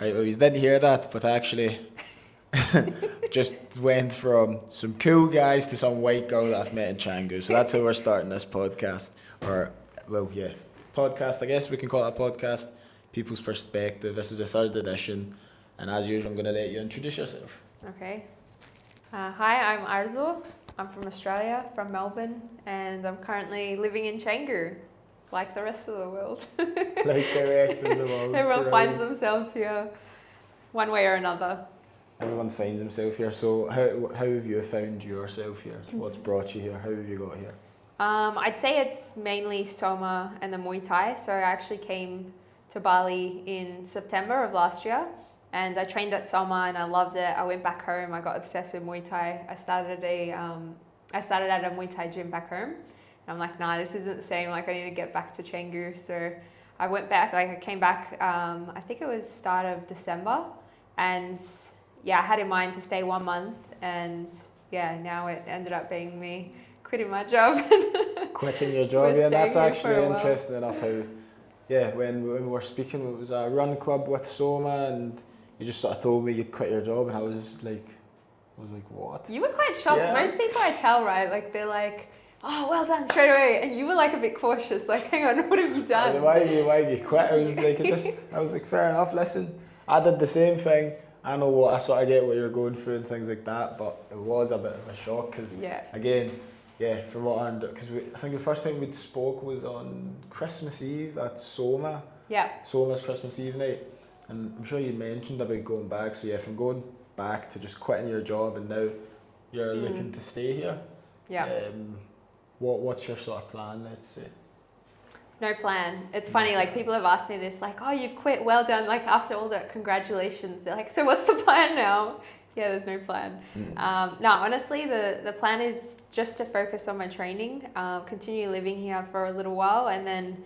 I always didn't hear that, but actually just went from some cool guys to some white girl that I've met in Canggu. So that's how we're starting this podcast. Or, well, yeah, podcast. I guess we can call it a podcast. People's Perspective. This is the 3rd edition. And as usual, I'm going to let you introduce yourself. Okay. Hi, I'm Arzu. I'm from Australia, from Melbourne, and I'm currently living in Canggu, like the rest of the world. Like the rest of the world. Everyone finds themselves here, one way or another. Everyone finds himself here. So how have you found yourself here? What's brought you here? How have you got here? I'd say it's mainly Soma and the Muay Thai. So I actually came to Bali in September of last year, and I trained at Soma and I loved it. I went back home. I got obsessed with Muay Thai. I started at a Muay Thai gym back home. And I'm like, nah, this isn't the same. Like, I need to get back to Canggu. So I went back. Like, I came back. I think it was start of December, and yeah, I had in mind to stay 1 month, and yeah, now it ended up being me quitting my job. Quitting your job, yeah, that's actually while. interesting enough how, yeah, when we were speaking, it was a run club with Soma, and you just sort of told me you'd quit your job, and I was like, what? You were quite shocked. Yeah. Most people I tell, right, like they're like, oh, well done, straight away, and you were like a bit cautious, like, hang on, what have you done? Why have you quit? I was like, fair enough, listen, I did the same thing. I know what I sort of get what you're going through and things like that, but it was a bit of a shock because, again, yeah, from what I understood, because I think the first time we'd spoke was on Christmas Eve at Soma. Yeah. Soma's Christmas Eve night, and I'm sure you mentioned about going back. So yeah, from going back to just quitting your job and now you're looking to stay here. Yeah. What's your sort of plan? Let's say. No plan. It's funny, like people have asked me this, like, oh, you've quit, well done. Like after all that, congratulations. They're like, so what's the plan now? Yeah, there's no plan. No, honestly, the plan is just to focus on my training, continue living here for a little while, and then,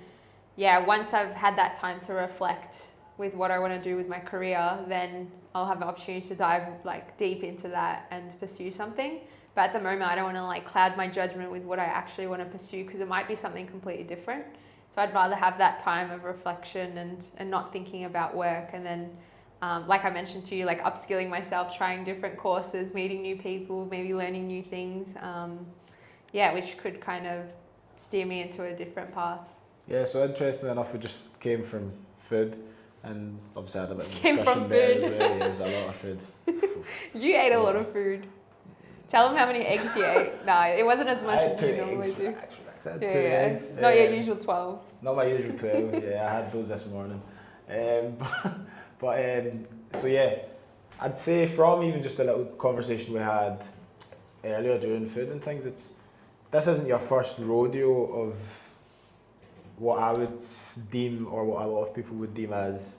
yeah, once I've had that time to reflect with what I want to do with my career, then I'll have an opportunity to dive like deep into that and pursue something. But at the moment, I don't want to like cloud my judgment with what I actually want to pursue because it might be something completely different. So I'd rather have that time of reflection and not thinking about work, and then like I mentioned to you, like upskilling myself, trying different courses, meeting new people, maybe learning new things, which could kind of steer me into a different path. Yeah, so interesting enough, we just came from food, and obviously had a bit of a Came discussion from there food. as well. Yeah, it was a lot of food. You ate a lot of food. Tell them how many eggs you ate. No, it wasn't as much as you normally do. I had 2 eggs. Not your usual 12. Not my usual 12, yeah, I had those this morning. So yeah, I'd say from even just a little conversation we had earlier during food and things, this isn't your first rodeo of what I would deem, or what a lot of people would deem as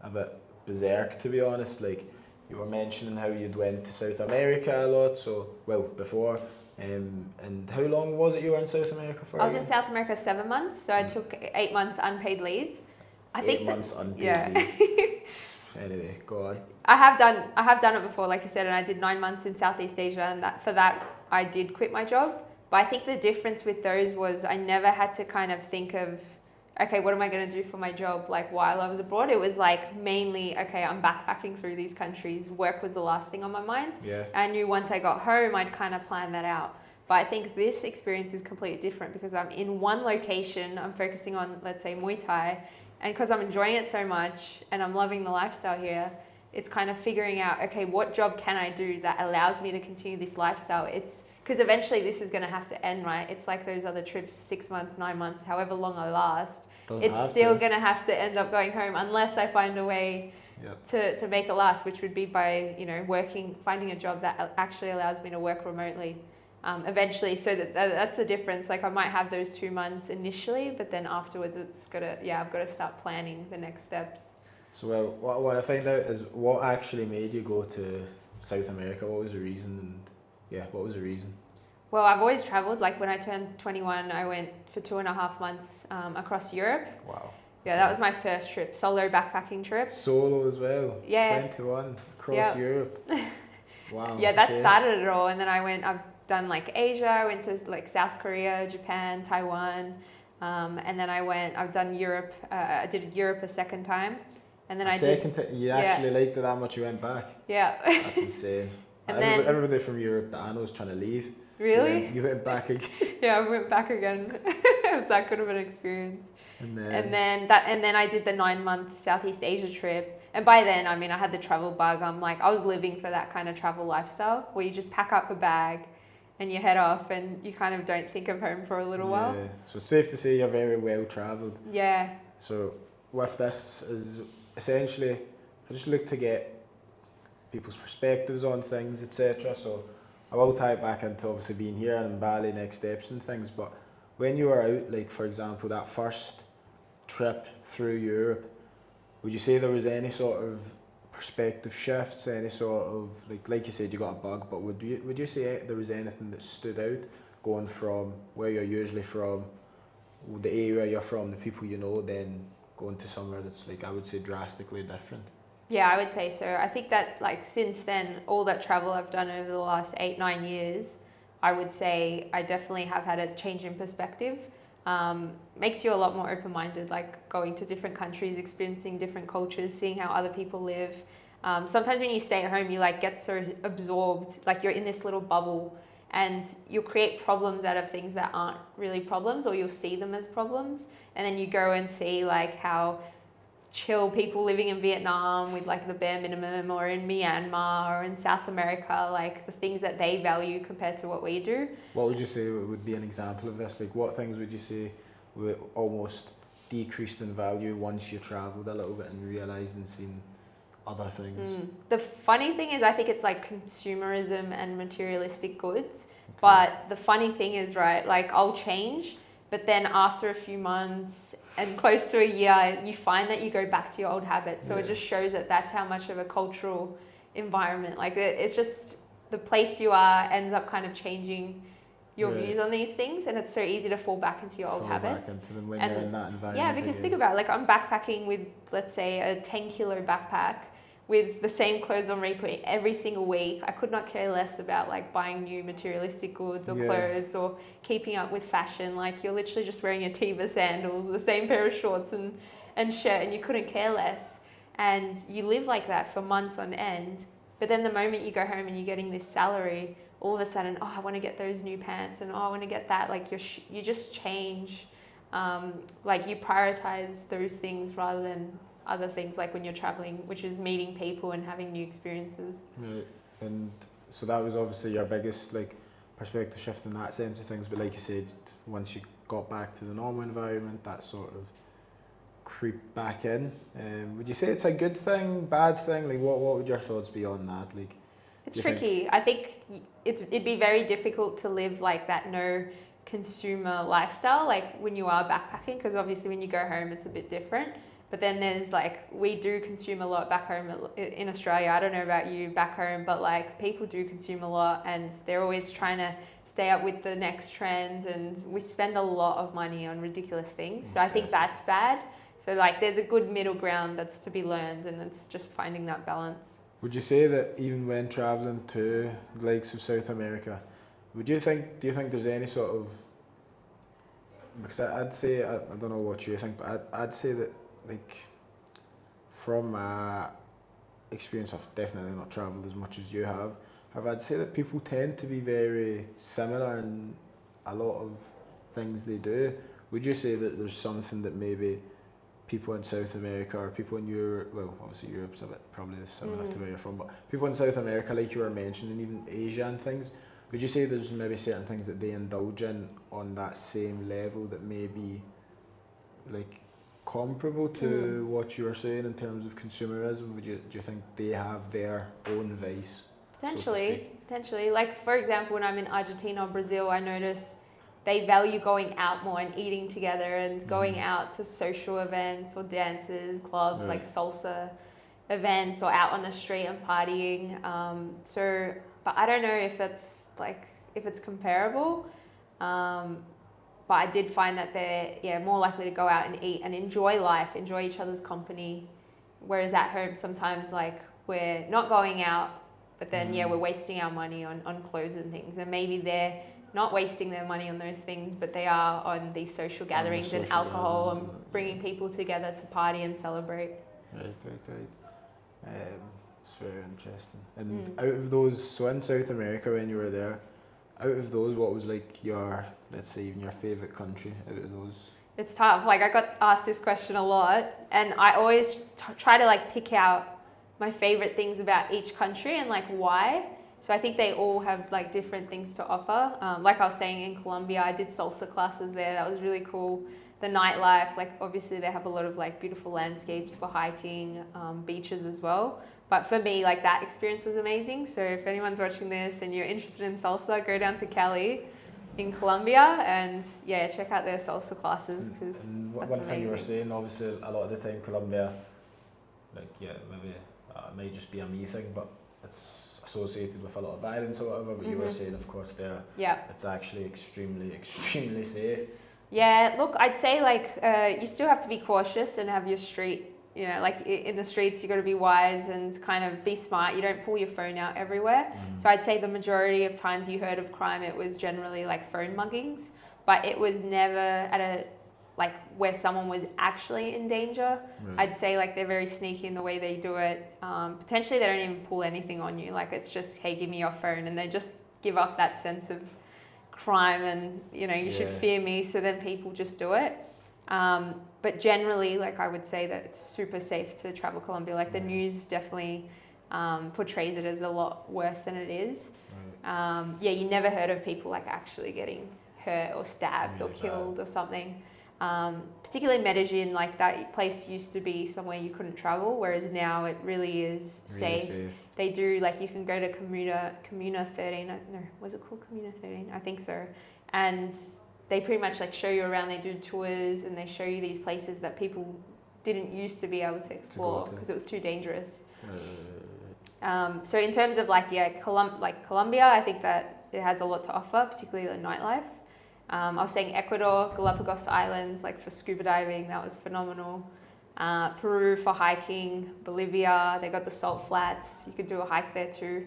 a bit berserk, to be honest. Like, you were mentioning how you'd went to South America a lot, before. And how long was it you were in South America for? I was in South America 7 months, so I took 8 months unpaid leave. I think 8 months unpaid yeah. leave. Anyway, go on. I have done it before, like you said, and I did 9 months in Southeast Asia, and for that I did quit my job. But I think the difference with those was I never had to kind of think of, okay, what am I going to do for my job like while I was abroad? It was like mainly, okay, I'm backpacking through these countries. Work was the last thing on my mind. Yeah. I knew once I got home, I'd kind of plan that out. But I think this experience is completely different because I'm in one location, I'm focusing on, let's say, Muay Thai, and because I'm enjoying it so much and I'm loving the lifestyle here, it's kind of figuring out, okay, what job can I do that allows me to continue this lifestyle? It's because eventually this is going to have to end, right? It's like those other trips, 6 months, 9 months, however long I last. It's still going to have to end up going home unless I find a way to make it last, which would be by, finding a job that actually allows me to work remotely eventually. So that's the difference. Like I might have those 2 months initially, but then afterwards I've got to start planning the next steps. So what I want to find out is what actually made you go to South America? What was the reason? What was the reason? Well, I've always travelled. Like when I turned 21, I went for 2.5 months across Europe. Wow. Yeah, that was my first trip, solo backpacking trip. Solo as well? Yeah. 21, across Europe. Wow. Yeah, that started it all. And then I've done like Asia, I went to like South Korea, Japan, Taiwan. And then I've done Europe. I did Europe a second time. And then A I second did. time, you actually liked it that much you went back? Yeah. That's insane. And then Everybody from Europe that I know is trying to leave. really, You went back again. yeah, I went back again. It was that good of an experience. And And then I did the 9-month Southeast Asia trip. And by then, I mean, I had the travel bug. I was living for that kind of travel lifestyle where you just pack up a bag and you head off and you kind of don't think of home for a little while. So it's safe to say you're very well travelled. Yeah. So with this is essentially, I just look to get people's perspectives on things, etc. So I will tie it back into obviously being here and Bali, next steps and things. But when you were out, like for example, that first trip through Europe, would you say there was any sort of perspective shifts, any sort of like you said, you got a bug, but would you say there was anything that stood out going from where you're usually from, the area you're from, the people you know, then going to somewhere that's like I would say drastically different? Yeah, I would say so. I think that like since then, all that travel I've done over the last 8-9 years, I would say I definitely have had a change in perspective. Makes you a lot more open-minded, like going to different countries, experiencing different cultures, seeing how other people live. Sometimes when you stay at home, you like get so absorbed, like you're in this little bubble, and you'll create problems out of things that aren't really problems, or you'll see them as problems, and then you go and see like how chill people living in Vietnam with like the bare minimum, or in Myanmar or in South America, like the things that they value compared to what we do. What would you say would be an example of this? Like what things would you say were almost decreased in value once you travelled a little bit and realised and seen other things? The funny thing is I think it's like consumerism and materialistic goods. Okay. But the funny thing is, right, like I'll change, but then after a few months and close to a year, you find that you go back to your old habits. So it just shows that that's how much of a cultural environment, like it's just the place you are ends up kind of changing your views on these things, and it's so easy to fall back into your old habits. Back into them when you're in that environment. Yeah, because think about it, like I'm backpacking with, let's say, a 10-kilo backpack with the same clothes on repeat every single week. I could not care less about like buying new materialistic goods or clothes or keeping up with fashion. Like you're literally just wearing your Teva sandals, the same pair of shorts and shirt, and you couldn't care less. And you live like that for months on end. But then the moment you go home and you're getting this salary, all of a sudden, oh, I want to get those new pants, and oh, I want to get that. Like you just change. Like you prioritize those things rather than other things, like when you're traveling, which is meeting people and having new experiences. Right. And so that was obviously your biggest like perspective shift in that sense of things. But like you said, once you got back to the normal environment, that sort of creep back in. Would you say it's a good thing, bad thing? Like what would your thoughts be on that? Like it's tricky. I think it'd be very difficult to live like that no consumer lifestyle, like when you are backpacking, because obviously when you go home it's a bit different. But then there's like, we do consume a lot back home in Australia. I don't know about you back home, but like people do consume a lot, and they're always trying to stay up with the next trend, and we spend a lot of money on ridiculous things. So I think that's bad. So like there's a good middle ground that's to be learned, and it's just finding that balance. Would you say that even when travelling to the likes of South America, do you think there's any sort of, because I'd say, I don't know what you think, but I'd say that like from my experience, I've definitely not travelled as much as you have. I'd say that people tend to be very similar in a lot of things they do. Would you say that there's something that maybe people in South America or people in Europe, well obviously Europe's a bit probably similar to where you're from, but people in South America, like you were mentioning, even Asia and things, would you say there's maybe certain things that they indulge in on that same level that may be like comparable to what you were saying in terms of consumerism? Do you think they have their own vice? Potentially. Like for example, when I'm in Argentina or Brazil, I notice they value going out more and eating together and going out to social events or dances, clubs, like salsa events, or out on the street and partying. But I don't know if it's comparable. But I did find that they're more likely to go out and eat and enjoy life, enjoy each other's company. Whereas at home, sometimes like we're not going out, but then we're wasting our money on clothes and things. And maybe they're not wasting their money on those things, but they are on these social gatherings and alcohol and bringing people together to party and celebrate. Right. It's very interesting. And out of those, so in South America when you were there, out of those, what was like your, let's say, even your favourite country out of those? It's tough. Like, I got asked this question a lot, and I always just try to like pick out my favorite things about each country and like why. So I think they all have like different things to offer. Like I was saying, in Colombia, I did salsa classes there. That was really cool. The nightlife, like obviously they have a lot of like beautiful landscapes for hiking, beaches as well. But for me, like that experience was amazing. So if anyone's watching this and you're interested in salsa, go down to Cali in Colombia and yeah, check out their salsa classes because one thing you were saying, obviously a lot of the time Colombia, like maybe it might just be a me thing, but it's associated with a lot of violence or whatever. But you were saying, of course, there, it's actually extremely safe. Yeah, look, I'd say like you still have to be cautious and have your street, you know, like in the streets you got to be wise and kind of be smart. You don't pull your phone out everywhere. So I'd say the majority of times you heard of crime, it was generally like phone muggings, but it was never at a like where someone was actually in danger. I'd say like they're very sneaky in the way they do it. Potentially they don't even pull anything on you. Like it's just, hey, give me your phone, and they just give off that sense of crime and you know you should fear me, so then people just do it. But generally, like I would say that it's super safe to travel Colombia. Like the news definitely portrays it as a lot worse than it is. Yeah, you never heard of people like actually getting hurt or stabbed or killed or something. Particularly Medellin, like that place used to be somewhere you couldn't travel, whereas now it really is safe. They do, like you can go to Comuna 13, no, was it called Comuna 13? I think so. And they pretty much like show you around, they do tours and they show you these places that people didn't used to be able to explore because it was too dangerous. So in terms of like, Colombia, I think that it has a lot to offer, particularly the nightlife. I was saying Ecuador, Galapagos Islands, like for scuba diving, that was phenomenal. Peru for hiking, Bolivia, they got the salt flats, you could do a hike there too.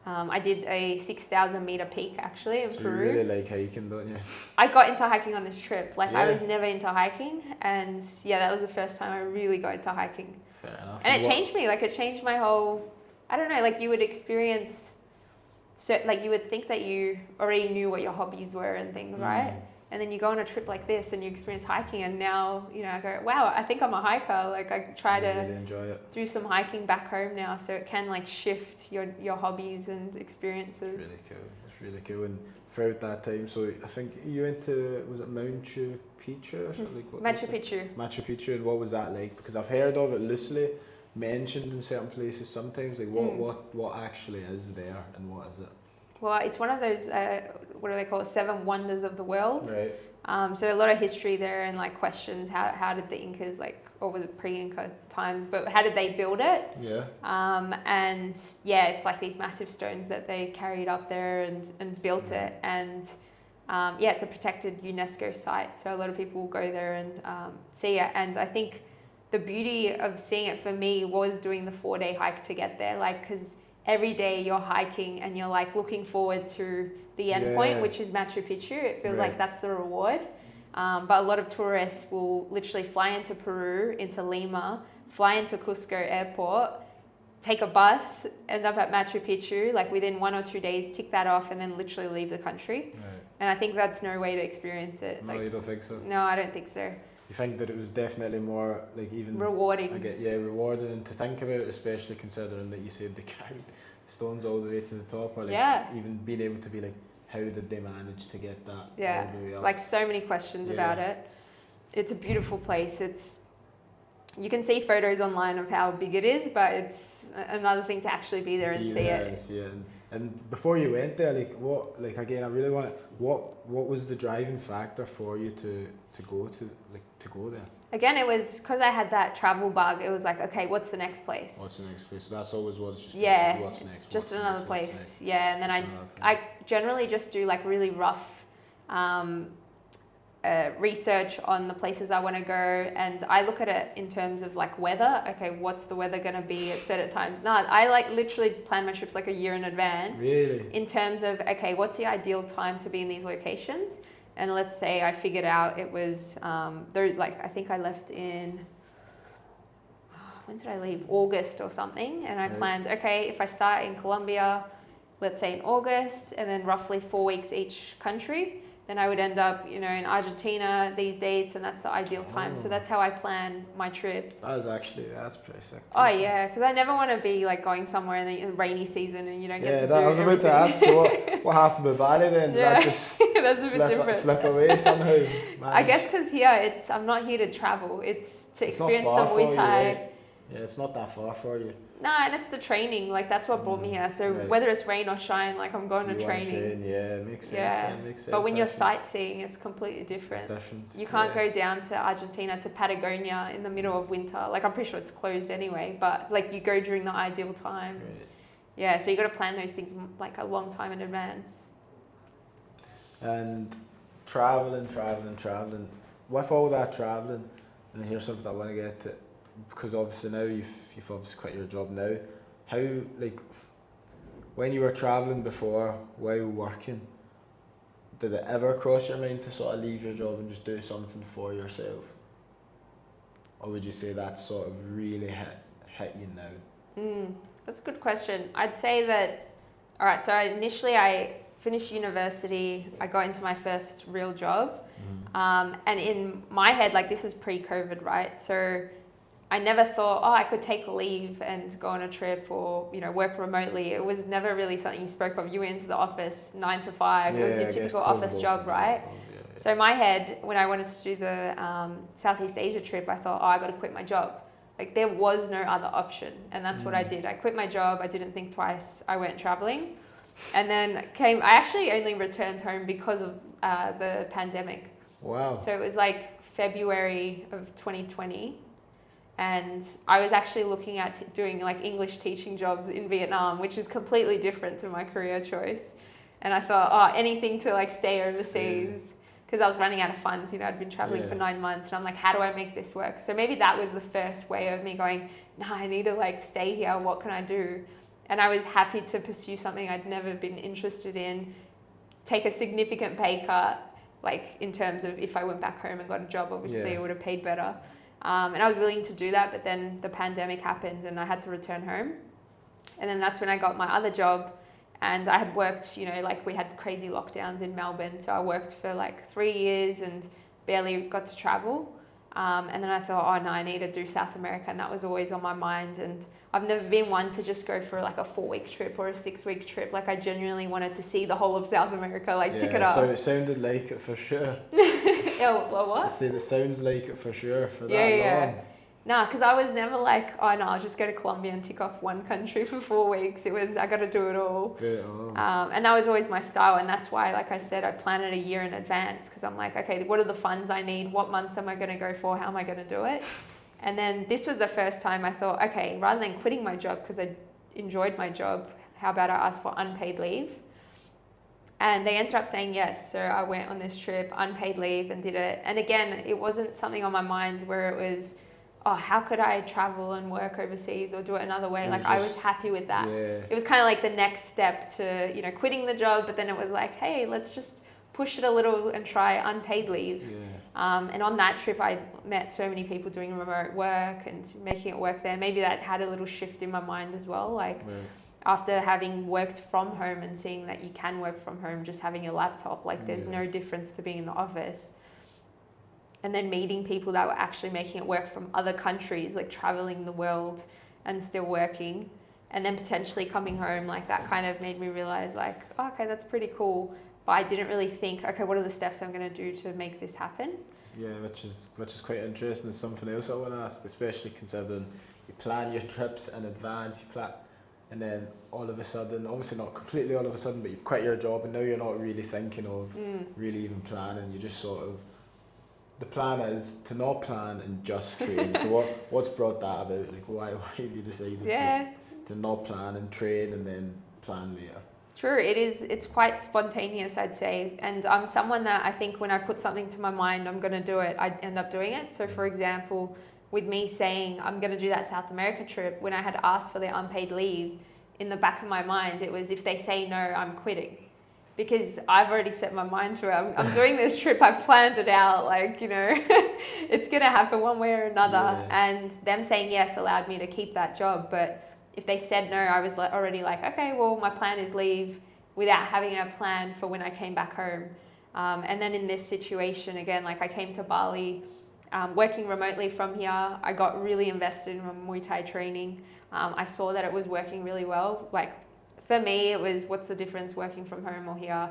I did a 6,000 meter peak actually in Peru. You really like hiking, don't you? I got into hiking on this trip. Like I was never into hiking, and yeah, that was the first time I really got into hiking. Fair enough. And it changed me. Like it changed my whole. I don't know. Like you would experience. So like you would think that you already knew what your hobbies were and things, right? And then you go on a trip like this and you experience hiking, and now, you know, I go, wow, I think I'm a hiker. Like I try to really enjoy it. Do some hiking back home now, so it can like shift your hobbies and experiences. It's really cool. It's really cool. And throughout that time, so I think you went to, was it Machu Picchu or something? Machu Picchu. Machu Picchu, and what was that like? Because I've heard of it loosely mentioned in certain places sometimes. Like what actually is there and what is it? Well, it's one of those, what do they call it, 7 wonders of the world. Right. So a lot of history there and like questions, how did the Incas, like, or was it pre-Inca times, but how did they build it? Yeah. And yeah, it's like these massive stones that they carried up there and built it. And yeah, it's a protected UNESCO site. So a lot of people will go there and see it. And I think the beauty of seeing it for me was doing the 4-day hike to get there. Like, because every day you're hiking and you're like looking forward to the end point, which is Machu Picchu. It feels like that's the reward. But a lot of tourists will literally fly into Peru, into Lima, fly into Cusco airport, take a bus, end up at Machu Picchu, like within 1 or 2 days, tick that off, and then literally leave the country. Right. And I think that's no way to experience it. No, you don't think so? No, I don't think so. You think that it was definitely more like even rewarding? Rewarding, and to think about, especially considering that you said they carried stones all the way to the top, or like even being able to be like, how did they manage to get that all the way up? Like so many questions about it. It's a beautiful place. You can see photos online of how big it is, but it's another thing to actually be there and see it. And before you went there, I really want what was the driving factor for you to go there? Again, it was because I had that travel bug. It was like, okay, what's the next place? What's the next place? So that's always what's just what's next. Just another place. Yeah, and then I generally just do like really rough research on the places I want to go, and I look at it in terms of like weather. Okay, what's the weather going to be at certain times? No, I like literally plan my trips like a year in advance. Really? In terms of, okay, what's the ideal time to be in these locations? And let's say I figured out it was, I think I left in when did I leave? August or something. And I Right. planned, okay, if I start in Colombia, let's say in August, and then roughly 4 weeks each country, then I would end up, in Argentina these dates, and that's the ideal time. So Oh. that's how I plan my trips. That's pretty sick. Oh yeah, because I never want to be like going somewhere in the rainy season and you don't get to do I was about to ask. So what happened with Bali then? Did Yeah. that just That's a bit different. slip away somehow? I guess because here I'm not here to travel. It's to It's not experience far the for Muay you, Thai. right? Yeah, it's not that far for you. No, and it's the training. Like that's what brought me here. So Right. whether it's rain or shine, like I'm going to You wanna training. train, yeah, it makes sense. Yeah. It makes sense. But when you're actually. sightseeing, it's completely different. It's different. You can't Yeah. go down to Argentina to Patagonia in the middle of winter. Like I'm pretty sure it's closed anyway. But like you go during the ideal time. Right. Yeah. So you got to plan those things like a long time in advance. And traveling. With all that traveling, and here's something I want to get to, because obviously now you've obviously quit your job now. How, like, when you were traveling before while working, did it ever cross your mind to sort of leave your job and just do something for yourself? Or would you say that sort of really hit you now? That's a good question. I'd say that, all right, so I finished university, I got into my first real job. And in my head, like this is pre-COVID, right? So I never thought, I could take leave and go on a trip or, work remotely. It was never really something you spoke of. You went into the office 9 to 5. It was your typical office job, right? So in my head, when I wanted to do the Southeast Asia trip, I thought, I got to quit my job. Like there was no other option. And that's what I did. I quit my job. I didn't think twice. I went traveling. And then I actually only returned home because of the pandemic. Wow. So it was like February of 2020. And I was actually looking at doing like English teaching jobs in Vietnam, which is completely different to my career choice. And I thought, anything to like stay overseas. Because I was running out of funds, I'd been traveling for 9 months, and I'm like, how do I make this work? So maybe that was the first way of me going, no, I need to like stay here. What can I do? And I was happy to pursue something I'd never been interested in, take a significant pay cut, like in terms of if I went back home and got a job, obviously it would have paid better. And I was willing to do that, but then the pandemic happened and I had to return home. And then that's when I got my other job. And I had worked, like we had crazy lockdowns in Melbourne. So I worked for like 3 years and barely got to travel. And then I thought, no, I need to do South America. And that was always on my mind. And I've never been one to just go for like a 4-week trip or a 6-week trip. Like I genuinely wanted to see the whole of South America, like tick it up. So it sounded like it for sure. Well, what? I said it sounds like it for sure for that long. Nah, because I was never like, I'll just go to Colombia and tick off one country for 4 weeks. It was, I got to do it all. And that was always my style. And that's why, like I said, I plan it a year in advance because I'm like, okay, what are the funds I need? What months am I going to go for? How am I going to do it? And then this was the first time I thought, okay, rather than quitting my job because I enjoyed my job, how about I ask for unpaid leave? And they ended up saying yes. So I went on this trip, unpaid leave, and did it. And again, it wasn't something on my mind where it was, how could I travel and work overseas or do it another way? Like I was happy with that. Yeah. It was kind of like the next step to, quitting the job, but then it was like, hey, let's just push it a little and try unpaid leave. Yeah. And on that trip, I met so many people doing remote work and making it work there. Maybe that had a little shift in my mind as well. Like after having worked from home and seeing that you can work from home, just having a laptop, like there's no difference to being in the office. And then meeting people that were actually making it work from other countries, like traveling the world and still working. And then potentially coming home, like that kind of made me realize like, okay, that's pretty cool. But I didn't really think, okay, what are the steps I'm going to do to make this happen? Yeah, which is quite interesting. It's something else I want to ask, especially considering you plan your trips in advance, and then all of a sudden, obviously not completely all of a sudden, but you've quit your job and now you're not really thinking of really even planning. You just sort of, the plan is to not plan and just train. So what's brought that about? Like why have you decided to not plan and train and then plan later? True, it's quite spontaneous, I'd say. And I'm someone that I think when I put something to my mind, I'm going to do it, I end up doing it. So for example, with me saying I'm going to do that South America trip, when I had asked for the unpaid leave, in the back of my mind, it was if they say no, I'm quitting. because I've already set my mind to it. I'm doing this trip. I've planned it out. Like, it's going to happen one way or another. Yeah. And them saying yes allowed me to keep that job. But if they said no, I was already like, okay, well, my plan is leave without having a plan for when I came back home. And then in this situation, again, like I came to Bali, working remotely from here. I got really invested in my Muay Thai training. I saw that it was working really well. Like, for me, it was, what's the difference working from home or here?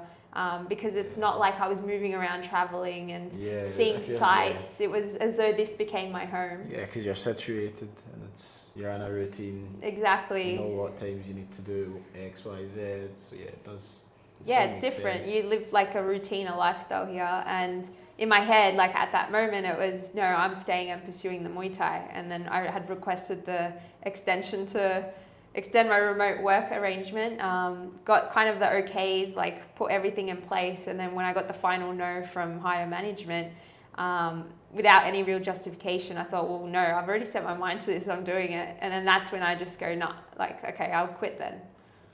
Because it's not like I was moving around traveling and seeing sights. It was as though this became my home. Yeah, because you're situated and you're in a routine. Exactly. You know what times you need to do X, Y, Z. So yeah, it does. It's different. You live like a routine, a lifestyle here. And in my head, like at that moment, it was, no, I'm staying and pursuing the Muay Thai. And then I had requested the extension to extend my remote work arrangement, got kind of the okays, like put everything in place. And then when I got the final no from higher management, without any real justification, I thought, well, no, I've already set my mind to this, I'm doing it. And then that's when I just go, nah, like, okay, I'll quit then.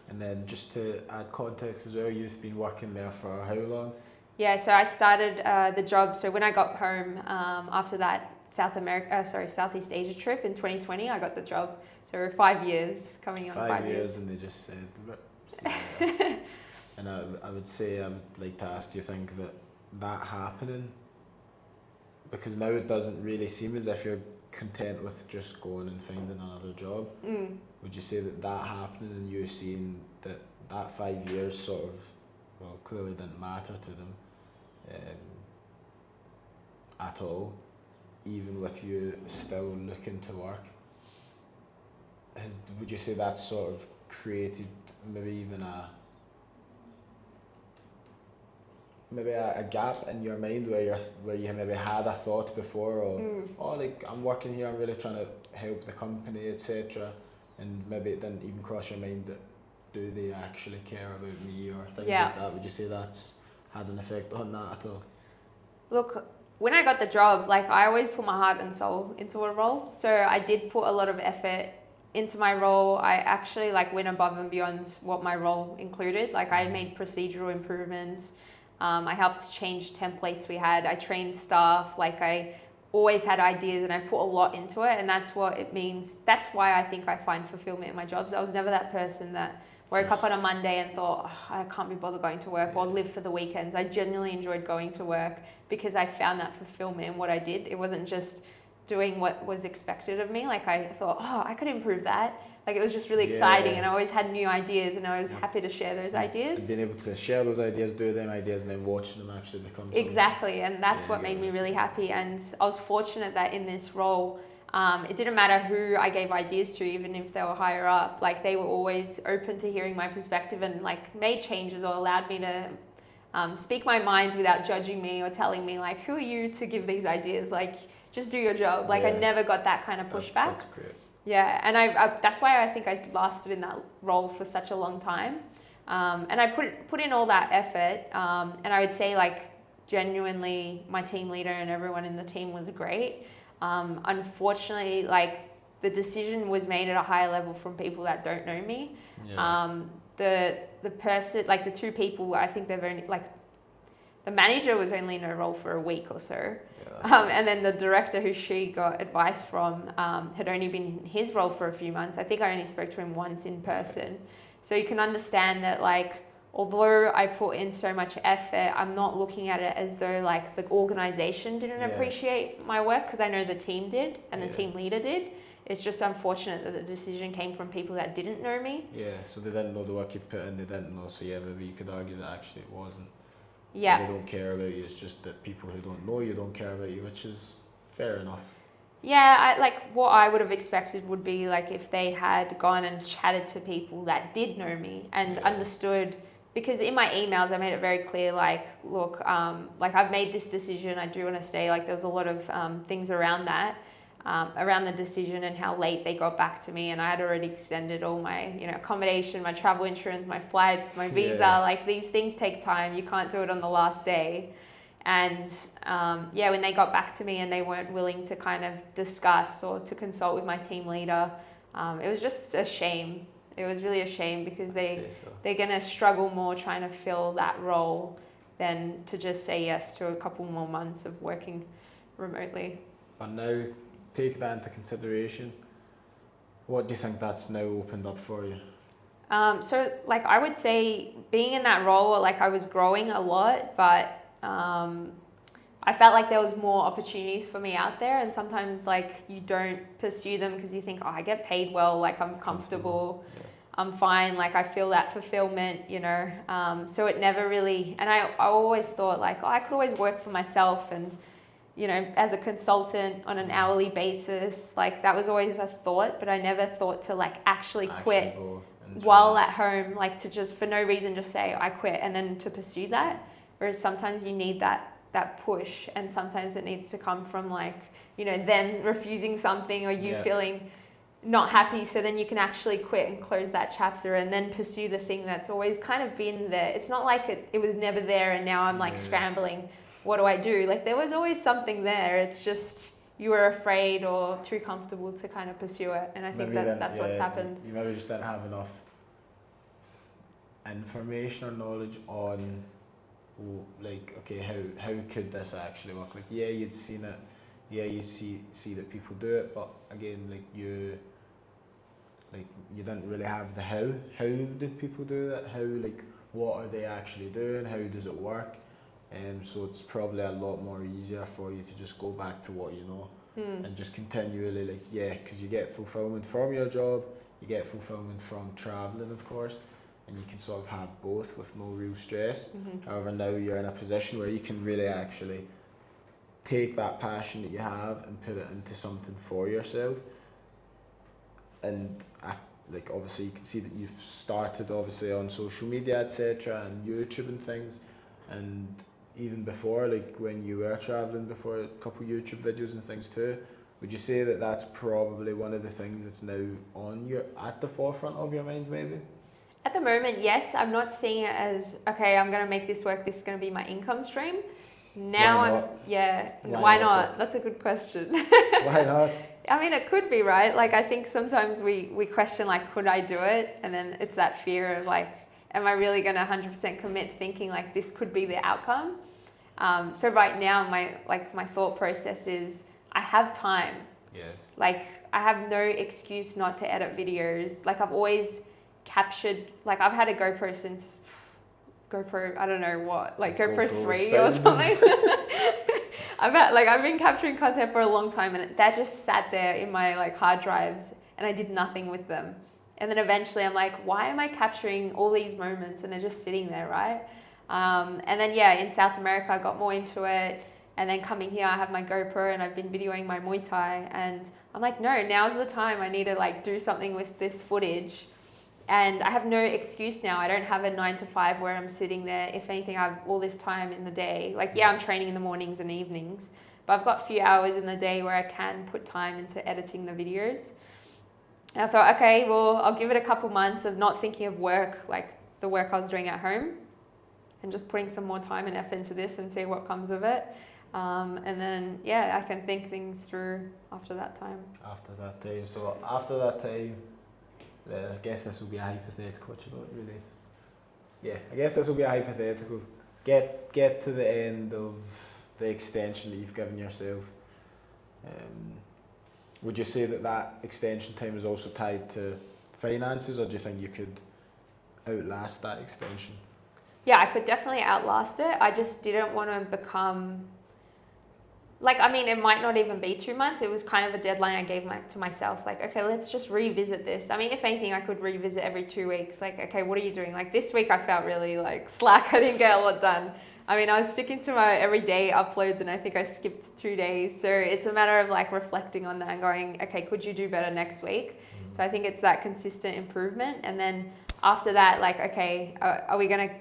And then just to add context as well, you've been working there for how long? Yeah, so I started the job. So when I got home after that Southeast Asia trip in 2020, I got the job. So 5 years, coming on 5 years. And they just said, so, and I would say, I would like to ask, do you think that happening, because now it doesn't really seem as if you're content with just going and finding another job. Would you say that happening and you seeing that 5 years sort of, well, clearly didn't matter to them at all, even with you still looking to work? Would you say that sort of created maybe even a gap in your mind where you maybe had a thought before of like, I'm working here, I'm really trying to help the company, etc., and maybe it didn't even cross your mind that do they actually care about me or things like that? Would you say that's had an effect on that at all? Look, when I got the job, like I always put my heart and soul into a role, so I did put a lot of effort into my role. I actually like went above and beyond what my role included. Like I made procedural improvements. I helped change templates we had. I trained staff. Like I always had ideas and I put a lot into it, and that's what it means. That's why I think I find fulfillment in my jobs. I was never that person that woke up on a Monday and thought, I can't be bothered going to work or live for the weekends. I genuinely enjoyed going to work because I found that fulfillment in what I did. It wasn't just doing what was expected of me. Like I thought, I could improve that. Like it was just really exciting, and I always had new ideas, and I was happy to share those ideas. And being able to share those ideas, do them ideas, and then watching them actually become something. Exactly, and that's what made me really happy. And I was fortunate that in this role, it didn't matter who I gave ideas to, even if they were higher up. Like they were always open to hearing my perspective and like made changes or allowed me to speak my mind without judging me or telling me like, who are you to give these ideas? Like just do your job. Like I never got that kind of pushback. That's great. Yeah, and I that's why I think I lasted in that role for such a long time. And I put in all that effort, and I would say like genuinely my team leader and everyone in the team was great. Unfortunately, like the decision was made at a higher level from people that don't know me. The person, like the two people, I think they've only like the manager was only in her role for a week or so. And then the director who she got advice from had only been in his role for a few months. I think I only spoke to him once in person. So you can understand that like, although I put in so much effort, I'm not looking at it as though like the organization didn't appreciate my work, because I know the team did and the team leader did. It's just unfortunate that the decision came from people that didn't know me. Yeah, so they didn't know the work you'd put in, they didn't know, so maybe you could argue that actually it wasn't. Yeah. They don't care about you, it's just that people who don't know you don't care about you, which is fair enough. Yeah, what I would have expected would be like if they had gone and chatted to people that did know me and understood, because in my emails I made it very clear, like, look, like I've made this decision, I do want to stay. Like there was a lot of things around that, around the decision and how late they got back to me, and I had already extended all my accommodation, my travel insurance, my flights, my visa. Like these things take time, you can't do it on the last day. And when they got back to me and they weren't willing to kind of discuss or to consult with my team leader, it was just a shame. It was really a shame because I'd say so. they're gonna struggle more trying to fill that role than to just say yes to a couple more months of working remotely. But now, take that into consideration. What do you think that's now opened up for you? So like I would say being in that role, like I was growing a lot, but I felt like there was more opportunities for me out there, and sometimes like you don't pursue them because you think, oh, I get paid well, like I'm comfortable. Yeah. I'm fine, like I feel that fulfillment, you know. So it never really, and I always thought like, oh, I could always work for myself and, you know, as a consultant on an hourly basis, like that was always a thought, but I never thought to like actually quit go and while try. at home, like to just for no reason just say I quit and then to pursue that. Whereas sometimes you need that push, and sometimes it needs to come from like, you know, them refusing something or you feeling not happy, so then you can actually quit and close that chapter and then pursue the thing that's always kind of been there. It's not like it was never there and now I'm like scrambling, what do I do? Like there was always something there, it's just you were afraid or too comfortable to kind of pursue it, and I think that's what's happened. You maybe just didn't have enough information or knowledge on like, okay, how could this actually work? Like, yeah, you'd seen it, yeah, you see that people do it, but again, like you didn't really have the how did people do that, how, like, what are they actually doing, how does it work? So it's probably a lot more easier for you to just go back to what you know and just continually, like, because you get fulfillment from your job, you get fulfillment from traveling, of course, and you can sort of have both with no real stress. However, now you're in a position where you can really actually take that passion that you have and put it into something for yourself. And like, obviously you can see that you've started obviously on social media, etc., and YouTube and things, and even before, like when you were traveling before, a couple YouTube videos and things too. Would you say that that's probably one of the things that's now at the forefront of your mind, maybe? At the moment, yes. I'm not seeing it as, okay, I'm going to make this work, this is going to be my income stream. Now why not? That's a good question. Why not? I mean, it could be, right? Like, I think sometimes we question, like, could I do it? And then it's that fear of, like, am I really going to 100% commit, thinking, like, this could be the outcome? So right now, my thought process is, I have time. Yes. Like, I have no excuse not to edit videos. Like, I've always captured, like, I've had a GoPro since GoPro, I don't know what, like GoPro 3 or something. I've been capturing content for a long time, and that just sat there in my like hard drives, and I did nothing with them. And then eventually I'm like, why am I capturing all these moments and they're just sitting there, right? And then in South America I got more into it, and then coming here I have my GoPro and I've been videoing my Muay Thai, and I'm like, no, now's the time. I need to like do something with this footage. And I have no excuse now. I don't have a 9 to 5 where I'm sitting there. If anything, I have all this time in the day. Like, I'm training in the mornings and evenings, but I've got a few hours in the day where I can put time into editing the videos. And I thought, okay, well, I'll give it a couple months of not thinking of work, like the work I was doing at home, and just putting some more time and effort into this and see what comes of it. And then, I can think things through after that time. So after that time, I guess this will be a hypothetical, which I don't really... Yeah, I guess this will be a hypothetical. Get to the end of the extension that you've given yourself. Would you say that extension time is also tied to finances, or do you think you could outlast that extension? Yeah, I could definitely outlast it. I just didn't want to become... Like, I mean, it might not even be 2 months. It was kind of a deadline I gave to myself. Like, okay, let's just revisit this. I mean, if anything, I could revisit every 2 weeks. Like, okay, what are you doing? Like, this week I felt really, like, slack. I didn't get a lot done. I mean, I was sticking to my everyday uploads, and I think I skipped 2 days. So it's a matter of, like, reflecting on that and going, okay, could you do better next week? So I think it's that consistent improvement. And then after that, like, okay, are we going to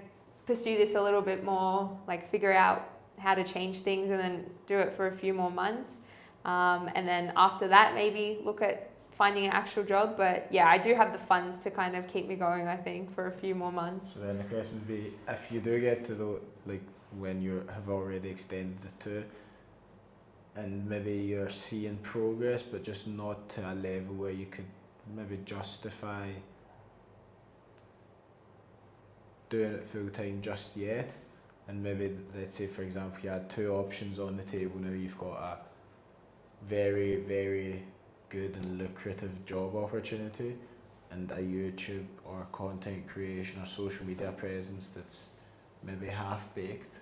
pursue this a little bit more? Like, figure out how to change things and then do it for a few more months. And then after that, maybe look at finding an actual job. But I do have the funds to kind of keep me going, I think, for a few more months. So then the question would be, if you do get to the, like, when you have already extended it to, and maybe you're seeing progress, but just not to a level where you could maybe justify doing it full time just yet, and maybe let's say for example you had two options on the table now. You've got a very, very good and lucrative job opportunity and a YouTube or content creation or social media presence that's maybe half baked.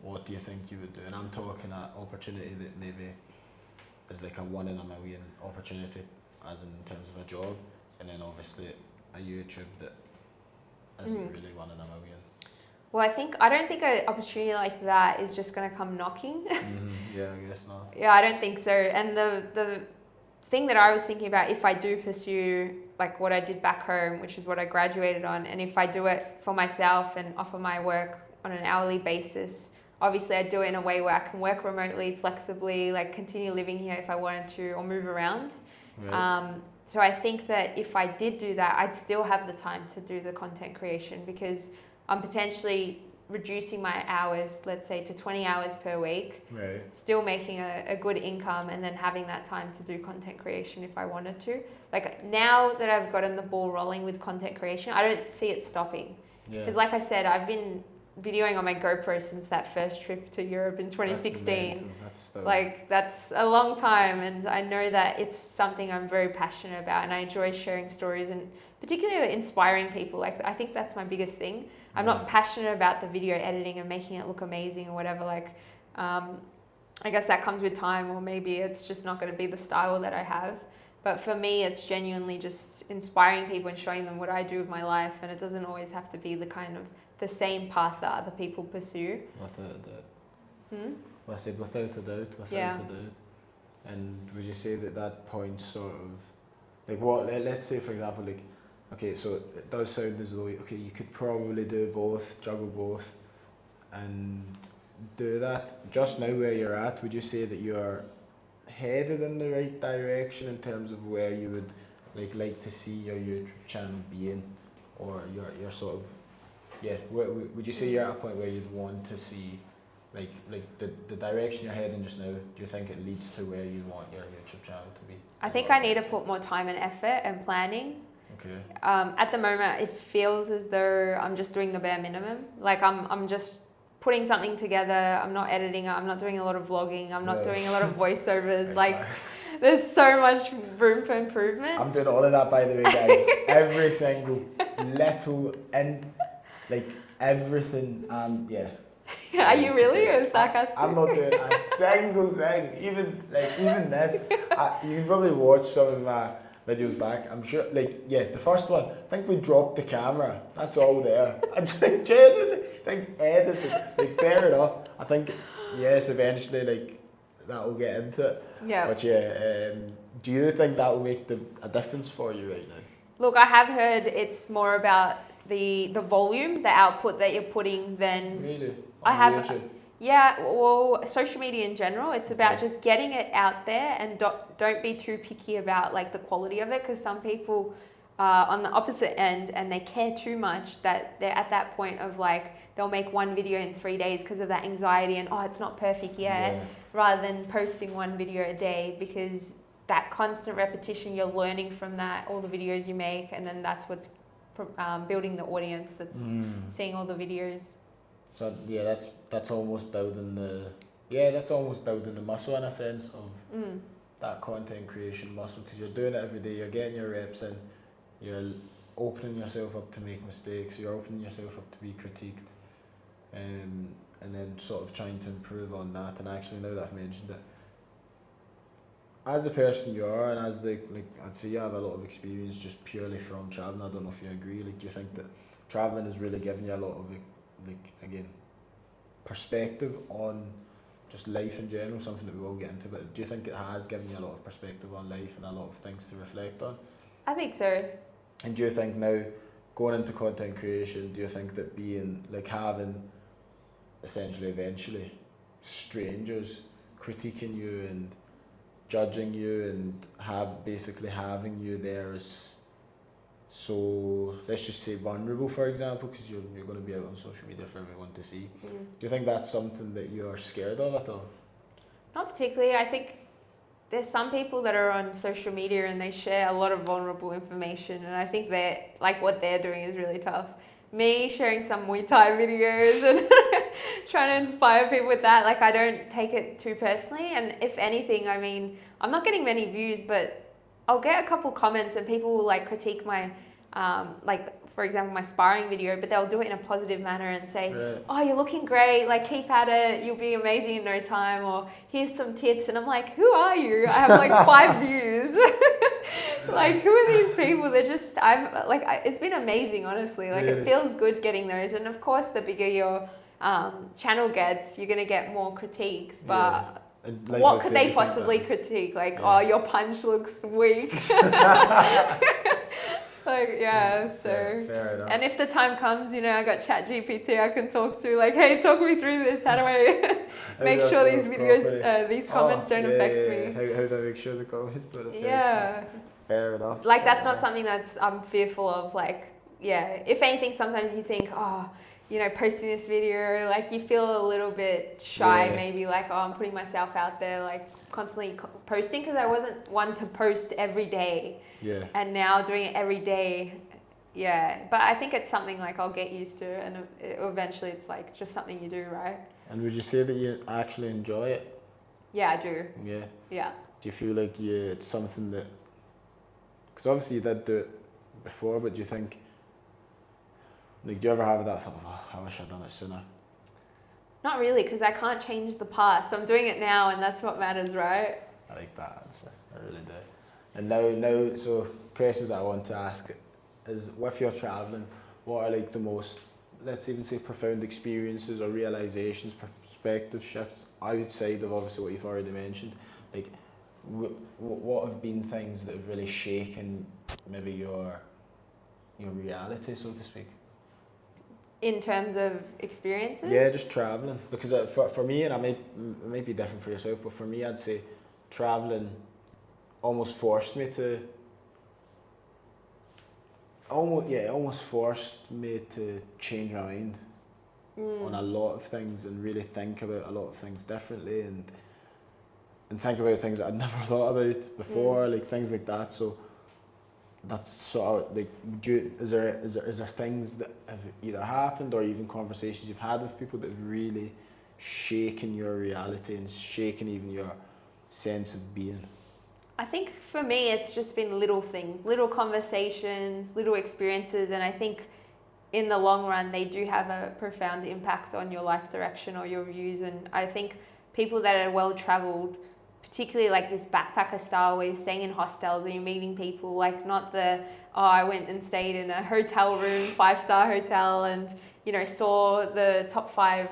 What do you think you would do? And I'm talking an opportunity that maybe is like a 1 in a million opportunity, as in terms of a job, and then obviously a YouTube that isn't really 1 in a million. Well, I don't think an opportunity like that is just going to come knocking. Yeah, I guess not. Yeah, I don't think so. And the thing that I was thinking about, if I do pursue like what I did back home, which is what I graduated on, and if I do it for myself and offer my work on an hourly basis, obviously I do it in a way where I can work remotely, flexibly, like continue living here if I wanted to, or move around. Right. So I think that if I did do that, I'd still have the time to do the content creation, because I'm potentially reducing my hours, let's say to 20 hours per week, Right. still making a good income, and then having that time to do content creation if I wanted to. Like now that I've gotten the ball rolling with content creation, I don't see it stopping. Yeah. Because like I said, I've been videoing on my GoPro since that first trip to Europe in 2016. That's a long time, and I know that it's something I'm very passionate about, and I enjoy sharing stories and particularly inspiring people. Like I think that's my biggest thing. I'm not passionate about the video editing and making it look amazing or whatever. I guess that comes with time, or maybe it's just not going to be the style that I have. But for me, it's genuinely just inspiring people and showing them what I do with my life, and it doesn't always have to be the same path that other people pursue. Without a doubt. Well, I said without a doubt. And would you say that point sort of, like what, let's say for example, like, okay, so it does sound as though, okay, you could probably do both, juggle both, and do that. Just now where you're at, would you say that you're headed in the right direction in terms of where you would like to see your YouTube channel being, or your sort of, yeah, would you say you're at a point where you'd want to see, like the direction you're heading just now, do you think it leads to where you want your YouTube channel to be? I think I need to put more time and effort and planning. Okay. At the moment, it feels as though I'm just doing the bare minimum. Like I'm just putting something together. I'm not editing it. I'm not doing a lot of vlogging. I'm not doing a lot of voiceovers. There's so much room for improvement. I'm doing all of that, by the way, guys. Every single little and like everything. Yeah. Are you really sarcastic? I'm not doing a single thing. Even this. You can probably watch some of my videos back. I'm sure, the first one, I think we dropped the camera. That's all there. I just genuinely think edited, fair enough. I think, yes, eventually, that'll get into it. Yeah. But do you think that will make a difference for you right now? Look, I have heard it's more about the volume, the output that you're putting than... Really? YouTube? Yeah, well, social media in general, it's about just getting it out there, and don't be too picky about the quality of it, because some people are on the opposite end and they care too much that they're at that point of they'll make one video in 3 days because of that anxiety and it's not perfect yet, rather than posting one video a day, because that constant repetition, you're learning from that, all the videos you make, and then that's what's building the audience that's seeing all the videos. So that's almost building the muscle in a sense of that content creation muscle, because you're doing it every day, you're getting your reps in, you're opening yourself up to make mistakes, you're opening yourself up to be critiqued, and then sort of trying to improve on that. And actually, now that I've mentioned it, as the person you are, and as I'd say you have a lot of experience just purely from traveling. I don't know if you agree. Do you think that traveling has really given you a lot of perspective on just life in general, something that we will get into, but do you think it has given you a lot of perspective on life and a lot of things to reflect on? I think so. And do you think now, going into content creation, do you think that having essentially eventually strangers critiquing you and judging you and having you there is so, let's just say, vulnerable, for example, because you're going to be out on social media for everyone to see. Do you think that's something that you're scared of at all? Not particularly. I think there's some people that are on social media and they share a lot of vulnerable information, and I think that what they're doing is really tough. me sharing some Muay Thai videos and trying to inspire people with that. Like, I don't take it too personally. And if anything, I mean, I'm not getting many views, but I'll get a couple comments and people will like critique my, like, for example, my sparring video, but they'll do it in a positive manner and say, Right. oh, you're looking great, like keep at it, you'll be amazing in no time, or here's some tips. And I'm like, who are you? I have like 5 views. Like, who are these people? They're just, it's been amazing, honestly. Like, Really? it feels good getting those. And of course, the bigger your channel gets, you're going to get more critiques, but And like what I could said, they you think possibly that- critique? Like, Yeah. oh, your punch looks weak. Like, yeah, so. Fair enough. And if the time comes, you know, I got ChatGPT I can talk to, like, hey, talk me through this. How do I make How do sure I these do it videos, properly? these comments don't affect me? How do I make sure the comments don't affect me? Yeah. Fair enough. Like, that's not something that's I'm fearful of. Like, yeah, if anything, sometimes you think, oh, you know, posting this video, like you feel a little bit shy, Yeah. maybe like, oh, I'm putting myself out there, like constantly posting, because I wasn't one to post every day. Yeah. And now doing it every day, yeah. But I think it's something like I'll get used to, and eventually it's like just something you do, right? And would you say that you actually enjoy it? Yeah, I do. Yeah. Yeah. Do you feel like it's something that, because obviously you did do it before, but do you think, like, do you ever have that thought of, oh, I wish I'd done it sooner? Not really, because I can't change the past. I'm doing it now, and that's what matters, right? I like that answer. I really do. And now, so questions that I want to ask is, with your travelling, what are like the most, let's even say, profound experiences or realizations, perspective shifts outside of obviously what you've already mentioned? Like, what have been things that have really shaken maybe your reality, so to speak? In terms of experiences? Yeah, just travelling. Because for me, and it might be different for yourself, but for me, I'd say travelling almost forced me to change my mind on a lot of things and really think about a lot of things differently and think about things that I'd never thought about before, like things like that. So that's sort of like, is there things that have either happened or even conversations you've had with people that have really shaken your reality and shaken even your sense of being? I think for me, it's just been little things, little conversations, little experiences, and I think in the long run, they do have a profound impact on your life direction or your views. And I think people that are well-traveled, particularly like this backpacker style where you're staying in hostels and you're meeting people, like not the, oh, I went and stayed in a hotel room, 5-star hotel, and, you know, saw the top 5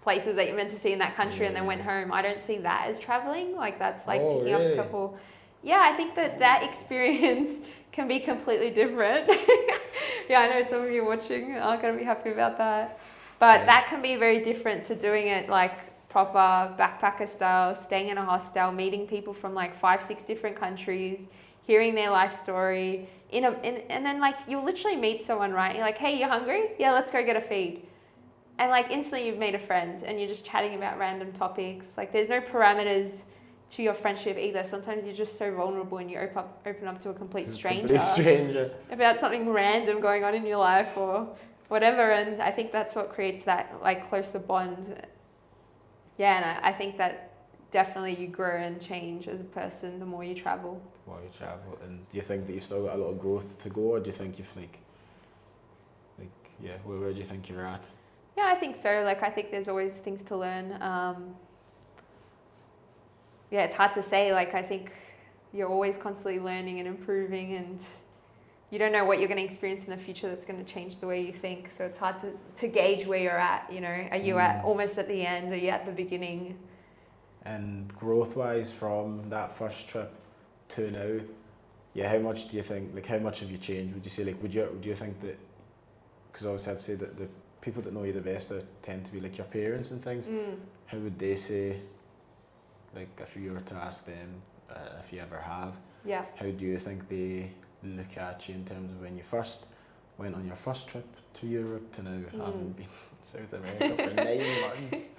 places that you're meant to see in that country and then went home. I don't see that as traveling. Like, that's like ticking off a couple. Yeah, I think that experience can be completely different. Yeah, I know some of you watching aren't going to be happy about that. But that can be very different to doing it like proper backpacker style, staying in a hostel, meeting people from like 5-6 different countries, hearing their life story, and then like you'll literally meet someone, right? You're like, hey, you hungry? Yeah, let's go get a feed. And like instantly you've made a friend and you're just chatting about random topics. Like there's no parameters to your friendship either. Sometimes you're just so vulnerable and you open up to a complete stranger about something random going on in your life or whatever. And I think that's what creates that like closer bond. Yeah, and I think that definitely you grow and change as a person the more you travel. The more you travel. And do you think that you've still got a lot of growth to go, or do you think you've where do you think you're at? Yeah, I think so. Like, I think there's always things to learn. Yeah, it's hard to say. Like, I think you're always constantly learning and improving, and you don't know what you're going to experience in the future that's going to change the way you think. So it's hard to gauge where you're at, you know. Are you at almost at the end? Are you at the beginning? And growth-wise from that first trip to now, yeah, how much do you think, like how much have you changed? Would you say, like, do you think that, because obviously I'd say that the people that know you the best tend to be like your parents and things. How would they say, like if you were to ask them, if you ever have, how do you think they look at you in terms of when you first went on your first trip to Europe to now having been South America for 9 months?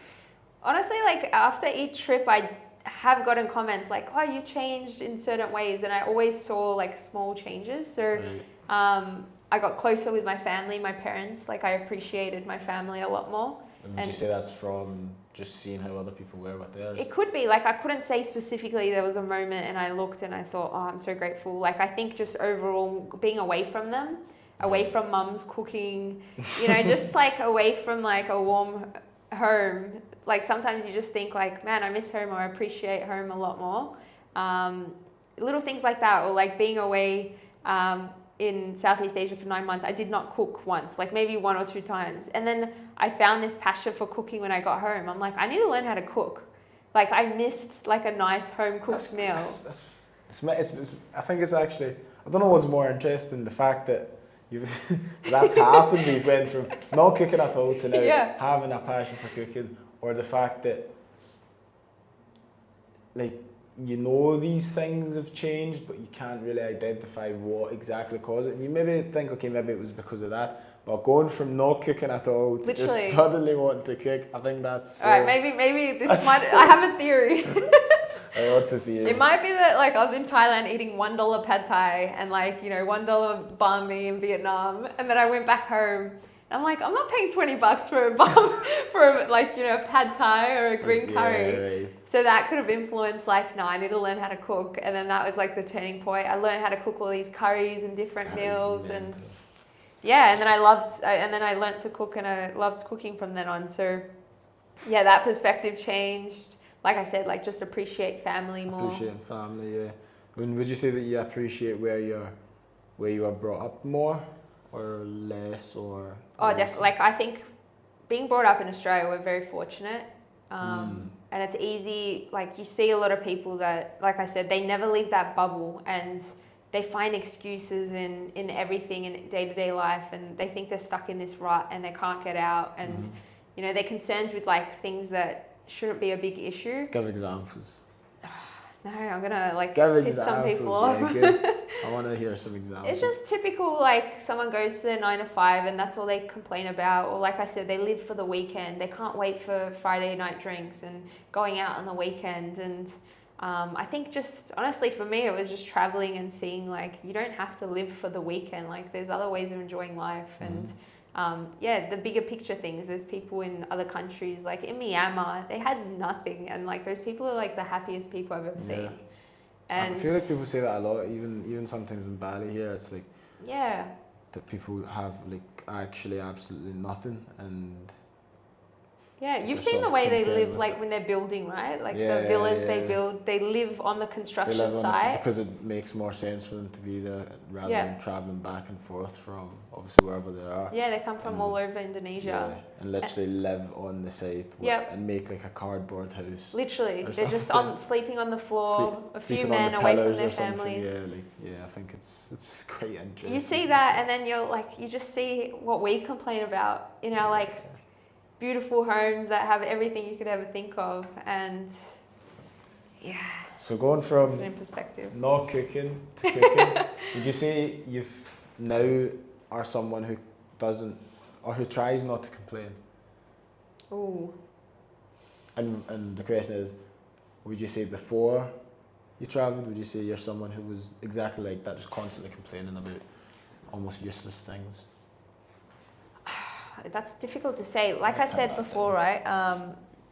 Honestly, like after each trip, I have gotten comments like, oh, you changed in certain ways, and I always saw like small changes. So I got closer with my family, my parents. Like I appreciated my family a lot more. And would you say that's from just seeing how other people were with theirs? It could be. Like I couldn't say specifically there was a moment and I looked and I thought, oh, I'm so grateful. Like I think just overall being away from them, away from mum's cooking, you know, just like away from like a warm home. Like sometimes you just think like, man, I miss home or I appreciate home a lot more. Little things like that, or like being away in Southeast Asia for 9 months, I did not cook once, like maybe 1 or 2 times. And then I found this passion for cooking when I got home. I'm like, I need to learn how to cook. Like I missed like a nice home cooked meal. I think it's actually, I don't know what's more interesting, the fact that that's happened. You went from not cooking at all to now having a passion for cooking, or the fact that like you know these things have changed, but you can't really identify what exactly caused it. And you maybe think, okay, maybe it was because of that. But going from not cooking at all to just suddenly wanting to cook, I think that's so... Alright, maybe this might... I have a theory. What's a theory? It might be that like I was in Thailand eating $1 pad thai and like, you know, $1 banh mi in Vietnam, and then I went back home. I'm like, I'm not paying $20 for a like, you know, a pad thai or a green curry. Right. So that could have influenced like, no, I need to learn how to cook. And then that was like the turning point. I learned how to cook all these curries and different meals, and yeah, and then I learned to cook, and I loved cooking from then on. So yeah, that perspective changed. Like I said, like just appreciate family more. Appreciating family, yeah. And would you say that you appreciate where you were brought up more? Or less, or... Oh, definitely. Like, I think being brought up in Australia, we're very fortunate. And it's easy, like, you see a lot of people that, like I said, they never leave that bubble, and they find excuses in everything in day-to-day life, and they think they're stuck in this rut and they can't get out, and, you know, they're concerned with, like, things that shouldn't be a big issue. Give examples. No, I'm gonna like piss some people off. I want to hear some examples. It's just typical, like someone goes to their 9 to 5 and that's all they complain about. Or like I said, they live for the weekend. They can't wait for Friday night drinks and going out on the weekend. And I think just honestly for me, it was just traveling and seeing like you don't have to live for the weekend. Like there's other ways of enjoying life. And the bigger picture things. There's people in other countries, like in Myanmar, they had nothing, and like those people are like the happiest people I've ever seen. And I feel like people say that a lot, even sometimes in Bali here, it's like that people have like actually absolutely nothing, and you've seen the way they live, like when they're building, right? Like the villas they build, they live on the construction site. Because it makes more sense for them to be there rather than travelling back and forth from obviously wherever they are. Yeah, they come from all over Indonesia. Yeah, and literally live on the site and make like a cardboard house. Literally, they're just sleeping on the floor, a few men away from their families. I think it's quite interesting. You see that, and then you just see what we complain about in our like beautiful homes that have everything you could ever think of, and so going from in perspective, not cooking to cooking, would you say you've now are someone who doesn't or who tries not to complain? Ooh. And the question is, would you say before you travelled, would you say you're someone who was exactly like that, just constantly complaining about almost useless things? That's difficult to say. Like I said before, right?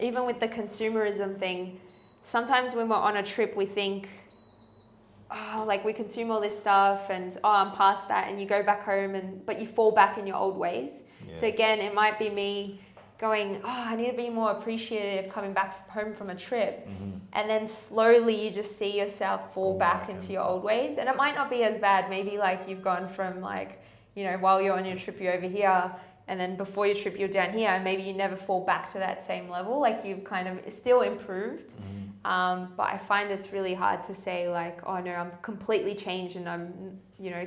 Even with the consumerism thing, sometimes when we're on a trip, we think, oh, like we consume all this stuff and I'm past that, and you go back home but you fall back in your old ways. So again, it might be me going, I need to be more appreciative coming back home from a trip. And then slowly you just see yourself fall back into your old ways. And it might not be as bad. Maybe like you've gone from like, you know, while you're on your trip, you're over here, and then before your trip, you're down here, and maybe you never fall back to that same level. Like you've kind of still improved. But I find it's really hard to say like, oh no, I'm completely changed and I'm, you know,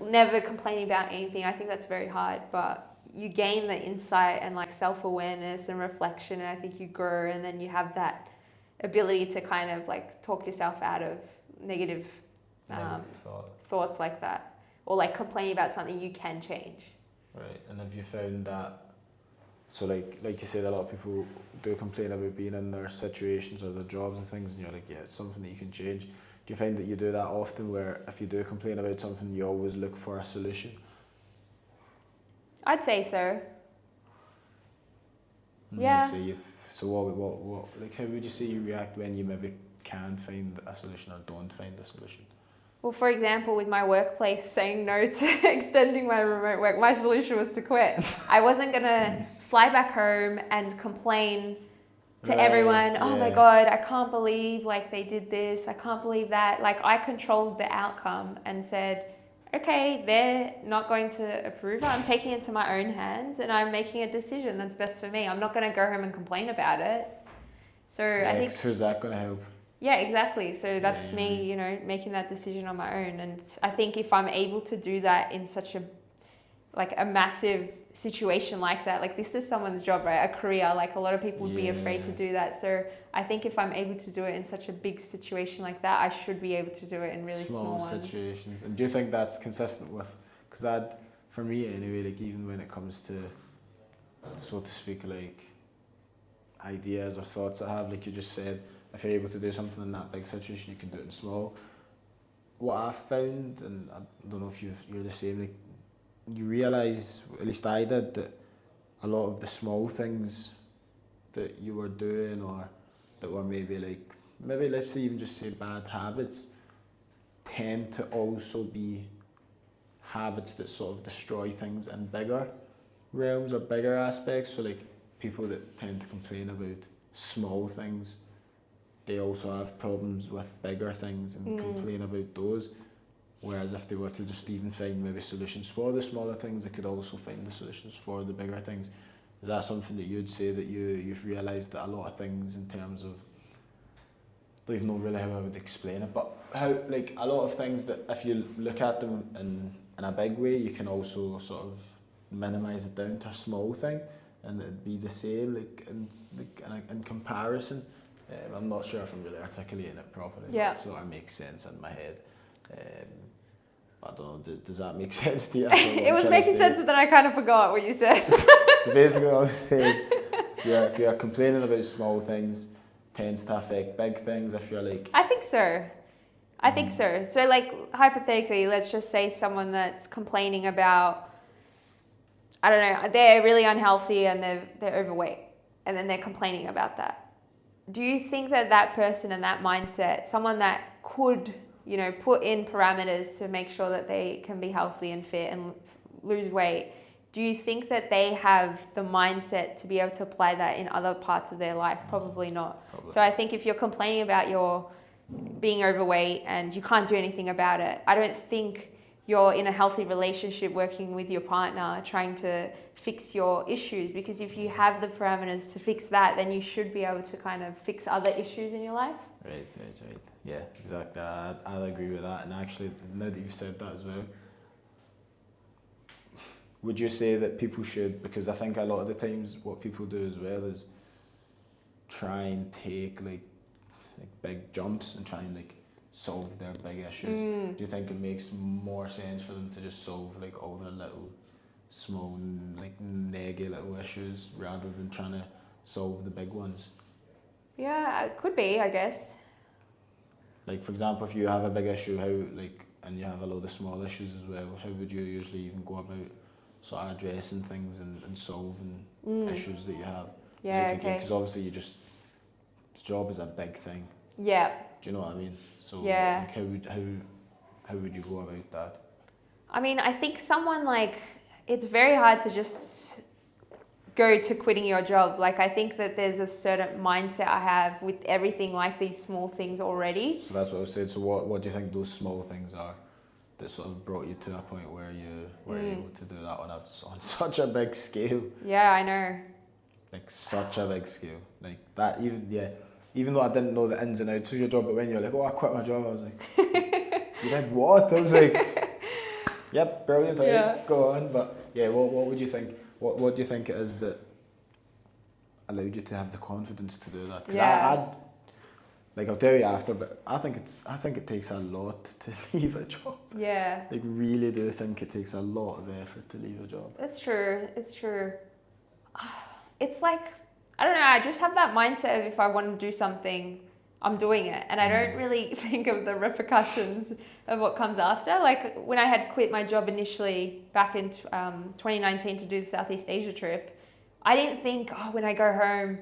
never complaining about anything. I think that's very hard, but you gain the insight and like self-awareness and reflection, and I think you grow, and then you have that ability to kind of like talk yourself out of negative thoughts like that, or like complaining about something you can change. Right, and have you found that So like you said, a lot of people do complain about being in their situations or their jobs and things, and you're like, yeah, it's something that you can change. Do you find that you do that often, where if you do complain about something, you always look for a solution? I'd say so. And Yeah. you say so what like how would you say you react when you maybe can't find a solution or don't find a solution? Well, for example, with my workplace saying no to extending my remote work, my solution was to quit. I wasn't going to fly back home and complain to everyone, oh my God, I can't believe like they did this. I can't believe that. Like I controlled the outcome and said, okay, they're not going to approve it. I'm taking it into my own hands and I'm making a decision that's best for me. I'm not going to go home and complain about it. So I think... who's that going to help? Yeah, exactly. So that's me, you know, making that decision on my own. And I think if I'm able to do that in such a massive situation like that, like this is someone's job, right? A career, like a lot of people would be afraid to do that. So I think if I'm able to do it in such a big situation like that, I should be able to do it in really small situations. And do you think that's consistent with, because that, for me anyway, like even when it comes to, so to speak, like ideas or thoughts I have, like you just said, if you're able to do something in that big situation, you can do it in small. What I've found, and I don't know if you're the same, like you realise, at least I did, that a lot of the small things that you were doing or that were maybe let's say even just say bad habits, tend to also be habits that sort of destroy things in bigger realms or bigger aspects. So like people that tend to complain about small things, they also have problems with bigger things and complain about those. Whereas if they were to just even find maybe solutions for the smaller things, they could also find the solutions for the bigger things. Is that something that you'd say that you've realised that a lot of things in terms of, I don't even know really how I would explain it, but how like a lot of things that if you look at them in a big way, you can also sort of minimise it down to a small thing and it'd be the same in comparison. I'm not sure if I'm really articulating it properly, but it sort of makes sense in my head. I don't know, does that make sense to you? It was making sense, and then I kind of forgot what you said. So basically I was saying, if you're complaining about small things, tends to affect big things. If you're like... I think so. So like hypothetically, let's just say someone that's complaining about, I don't know, they're really unhealthy and they're overweight, and then they're complaining about that. Do you think that person and that mindset, someone that could, you know, put in parameters to make sure that they can be healthy and fit and lose weight, do you think that they have the mindset to be able to apply that in other parts of their life? Probably not. So I think if you're complaining about your being overweight and you can't do anything about it, I don't think you're in a healthy relationship working with your partner trying to fix your issues, because if you have the parameters to fix that, then you should be able to kind of fix other issues in your life. Right. Yeah, exactly. I'll agree with that. And actually, now that you've said that as well, would you say that people should, because I think a lot of the times what people do as well is try and take like big jumps and try and like solve their big issues. Do you think it makes more sense for them to just solve like all their little small like neggy little issues rather than trying to solve the big ones? Yeah, it could be, I guess. Like for example, if you have a big issue, and you have a load of small issues as well, how would you usually even go about sort of addressing things and solving issues that you have? Yeah, okay. Because obviously this job is a big thing. Yeah. Do you know what I mean? So yeah. Like how would you go about that? I mean, I think someone like, it's very hard to just go to quitting your job. Like I think that there's a certain mindset I have with everything like these small things already. So that's what I was saying. So what do you think those small things are that sort of brought you to a point where you were able to do that on such a big scale? Yeah, I know. Like such a big scale. Like that even though I didn't know the ins and outs of your job, but when you're like, oh, I quit my job, I was like, you did what? I was like, yep, brilliant, right, go on. But yeah, what would you think? What do you think it is that allowed you to have the confidence to do that? Because I'll tell you after, but I think it takes a lot to leave a job. Yeah. Like really do think it takes a lot of effort to leave a job. It's true. it's like, I don't know, I just have that mindset of if I want to do something, I'm doing it. And I don't really think of the repercussions of what comes after. Like when I had quit my job initially back in 2019 to do the Southeast Asia trip, I didn't think, oh, when I go home,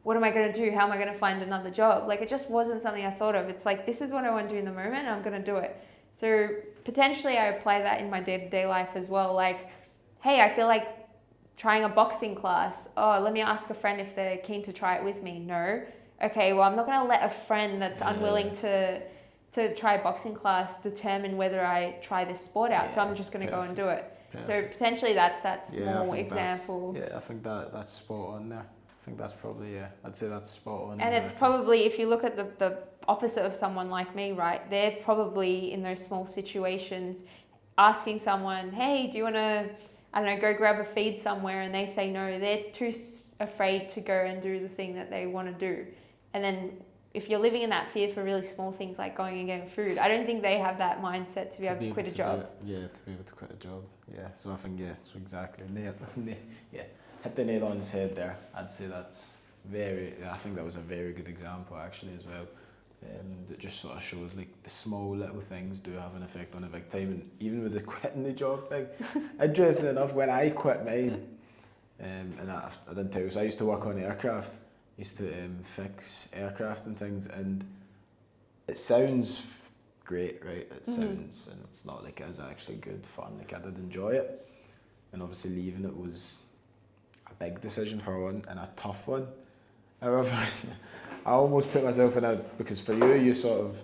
what am I going to do? How am I going to find another job? Like it just wasn't something I thought of. It's like, this is what I want to do in the moment, and I'm going to do it. So potentially I apply that in my day-to-day life as well. Like, hey, I feel like trying a boxing class. Oh, let me ask a friend if they're keen to try it with me. No. Okay, well, I'm not going to let a friend that's unwilling to try a boxing class determine whether I try this sport out. So I'm just going to go and do it. So potentially that's that small example. I think that's spot on there. I think that's probably, I'd say that's spot on. And it's probably, if you look at the opposite of someone like me, right, they're probably in those small situations asking someone, hey, do you want to, I don't know, go grab a feed somewhere, and they say no. They're too afraid to go and do the thing that they want to do. And then if you're living in that fear for really small things like going and getting food, I don't think they have that mindset to be able to quit a job. To be able to quit a job. Yeah, so I think, so exactly. Hit the nail on his head there. I'd say that's I think that was a very good example actually as well. That just sort of shows like the small little things do have an effect on a big time, and even with the quitting the job thing. Interesting enough, when I quit mine, and I didn't tell you, so I used to work on aircraft. Used to fix aircraft and things, and it sounds great, right? It sounds, and it's not like it is actually good fun. Like I did enjoy it, and obviously leaving it was a big decision for one and a tough one. However, I almost put myself in because for you sort of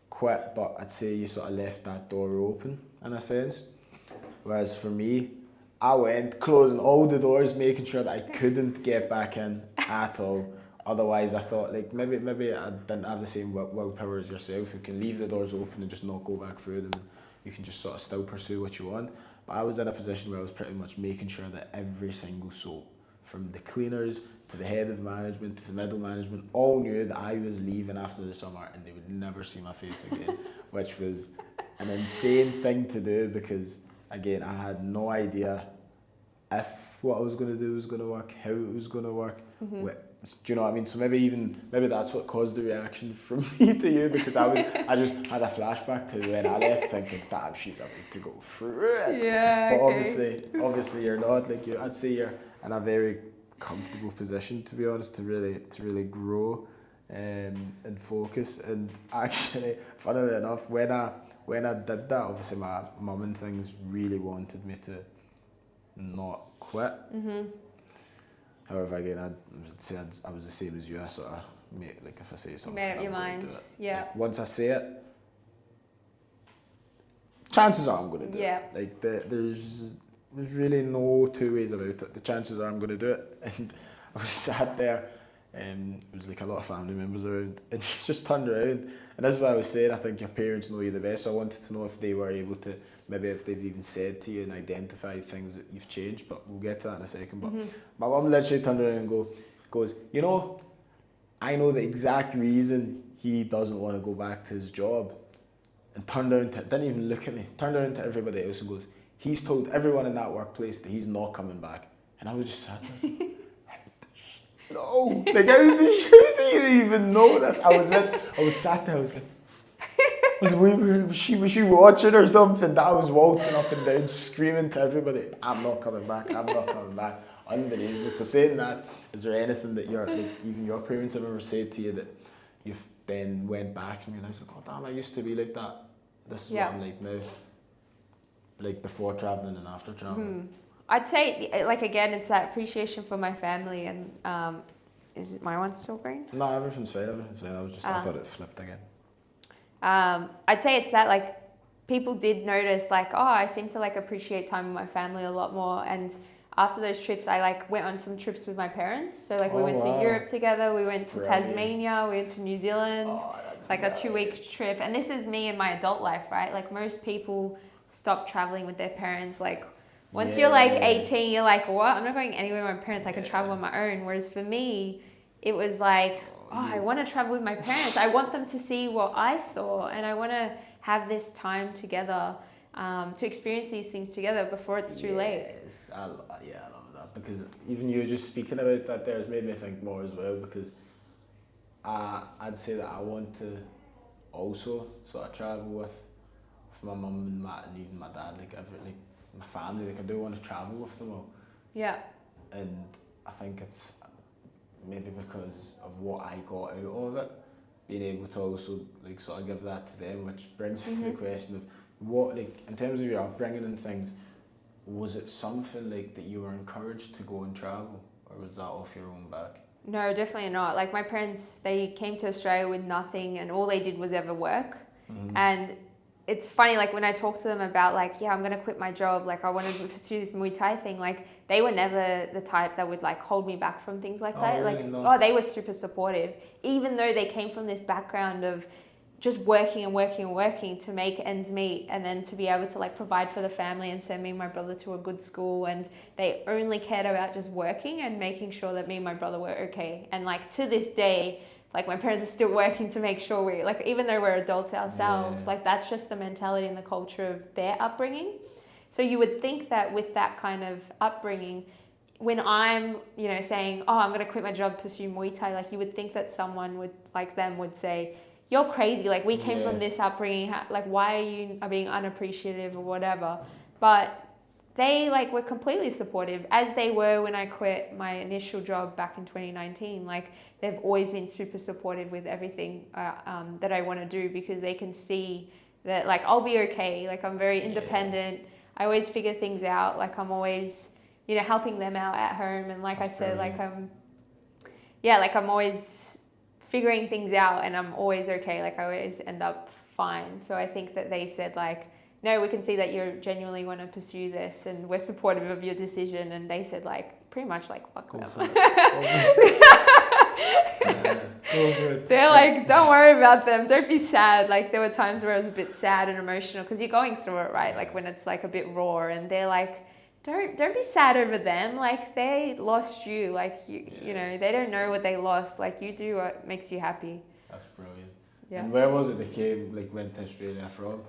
quit, but I'd say you sort of left that door open in a sense. Whereas for me, I went closing all the doors, making sure that I couldn't get back in at all. Otherwise, I thought like maybe I didn't have the same willpower as yourself. You can leave the doors open and just not go back through them. You can just sort of still pursue what you want. But I was in a position where I was pretty much making sure that every single soul, from the cleaners to the head of management to the middle management, all knew that I was leaving after the summer and they would never see my face again, which was an insane thing to do because, again, I had no idea if what I was going to do was going to work, how it was going to work. Do you know what I mean? So maybe that's what caused the reaction from me to you, because I just had a flashback to when I left, thinking, damn, she's about to go through it. Yeah. But okay. obviously you're not. Like I'd say you're in a very comfortable position, to be honest, to really grow and focus. And actually, funnily enough, when I did that, obviously my mum and things really wanted me to not quit. However, again, I would say I was the same as you. I sort of like if I say something, made up your mind. Do it. Yeah. Like, once I say it, chances are I'm going to do Yeah. it. Like there's really no two ways about it. The chances are I'm going to do it. And I was sat there, and it was like a lot of family members around, and she just turned around, and this is what I was saying. I think your parents know you the best. So I wanted to know if they were able to, maybe if they've even said to you and identified things that you've changed, but we'll get to that in a second. But my mum literally turned around and goes, you know, I know the exact reason he doesn't want to go back to his job. And didn't even look at me, turned around to everybody else and goes, he's told everyone in that workplace that he's not coming back. And I was just sat there, no, like how do you even know this? I was sat there, I was like, was she watching or something? That I was waltzing up and down, screaming to everybody, I'm not coming back, I'm not coming back. Unbelievable. So saying that, is there anything that even your parents have ever said to you that you've then went back and realised, oh damn, I used to be like that. This is what I'm like now. Like before travelling and after travelling. I'd say, like, again, it's that appreciation for my family. And is it my one still green? No, everything's fine. I thought it flipped again. I'd say it's that, like, people did notice, like, oh, I seem to, like, appreciate time with my family a lot more. And after those trips, I, like, went on some trips with my parents. So, like, we went to Europe together. We went to Tasmania. We went to New Zealand. Oh, like a 2-week trip. And this is me in my adult life, right? Like, most people stop traveling with their parents, like, once you're like 18, you're like, what? I'm not going anywhere with my parents. I can travel on my own. Whereas for me, it was like, I want to travel with my parents. I want them to see what I saw, and I want to have this time together. to experience these things together before it's too late. Yes, I love that, because even you just speaking about that there has made me think more as well, because I'd say that I want to also sort of travel with my mum and even my dad, like my family, like I do want to travel with them all. Yeah. And I think it's maybe because of what I got out of it, being able to also like sort of give that to them, which brings me to the question of what, like in terms of your upbringing and things, was it something like that you were encouraged to go and travel, or was that off your own back? No, definitely not. Like my parents, they came to Australia with nothing, and all they did was ever work. And it's funny, like when I talk to them about like, yeah, I'm going to quit my job, like I want to pursue this Muay Thai thing, like they were never the type that would like hold me back from things like that. Really? Like, No. they were super supportive, even though they came from this background of just working and working and working to make ends meet, and then to be able to like provide for the family and send me and my brother to a good school. And they only cared about just working and making sure that me and my brother were okay. And like to this day, like my parents are still working to make sure we, like even though we're adults ourselves, like that's just the mentality and the culture of their upbringing. So you would think that with that kind of upbringing, when I'm, you know, saying, oh, I'm going to quit my job, pursue Muay Thai, like you would think that someone would, like them, would say, you're crazy, like we came from this upbringing, like why are you being unappreciative or whatever. But they like were completely supportive, as they were when I quit my initial job back in 2019. Like they've always been super supportive with everything that I want to do, because they can see that like I'll be okay. Like I'm very independent. I always figure things out. Like I'm always, you know, helping them out at home. And like That's I said, brilliant. like I'm always figuring things out, and I'm always okay. Like I always end up fine. So I think that they said like, no, we can see that you genuinely want to pursue this, and we're supportive of your decision. And they said like, pretty much like, fuck them. They're like, don't worry about them. Don't be sad. Like there were times where I was a bit sad and emotional, because you're going through it, right? Like when it's like a bit raw, and they're like, don't be sad over them. Like they lost you. Like you know, they don't know what they lost. Like you do what makes you happy. That's brilliant. Yeah. And where was it they came, like went to Australia from?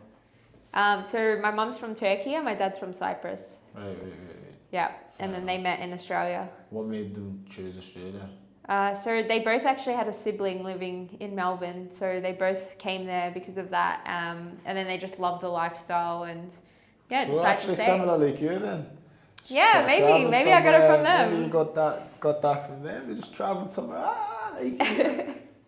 So my mum's from Turkey and my dad's from Cyprus. Right. Yeah. And then they met in Australia. What made them choose Australia? So they both actually had a sibling living in Melbourne, so they both came there because of that. And then they just loved the lifestyle, and So decided actually to stay. similar like you then. Yeah, Sort of maybe travelled I got it from somewhere, them. Maybe you got that from them. They just travelled somewhere.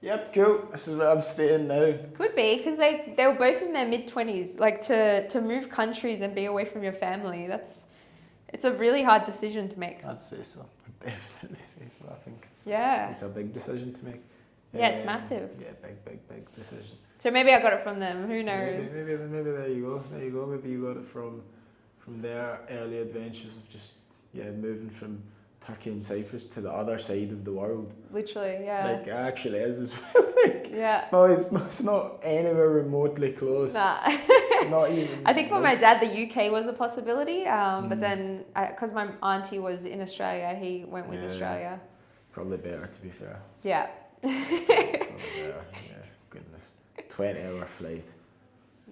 Yep, cool. This is where I'm staying now. Could be, because they were both in their mid-20s. Like to move countries and be away from your family, it's a really hard decision to make. I'd say so. I'd definitely say so. I think it's a big decision to make. Yeah, it's massive. Yeah, big decision. So maybe I got it from them. Who knows? Maybe there you go. There you go. Maybe you got it from their early adventures of just moving from Turkey and Cyprus to the other side of the world. Literally, yeah. Like it actually is as well. Like, yeah. It's not anywhere remotely close. Nah. Not even. I think for my dad, the UK was a possibility. But then, because my auntie was in Australia, he went with Australia. Probably better, to be fair. Yeah. Probably better. Yeah. Goodness. 20-hour flight.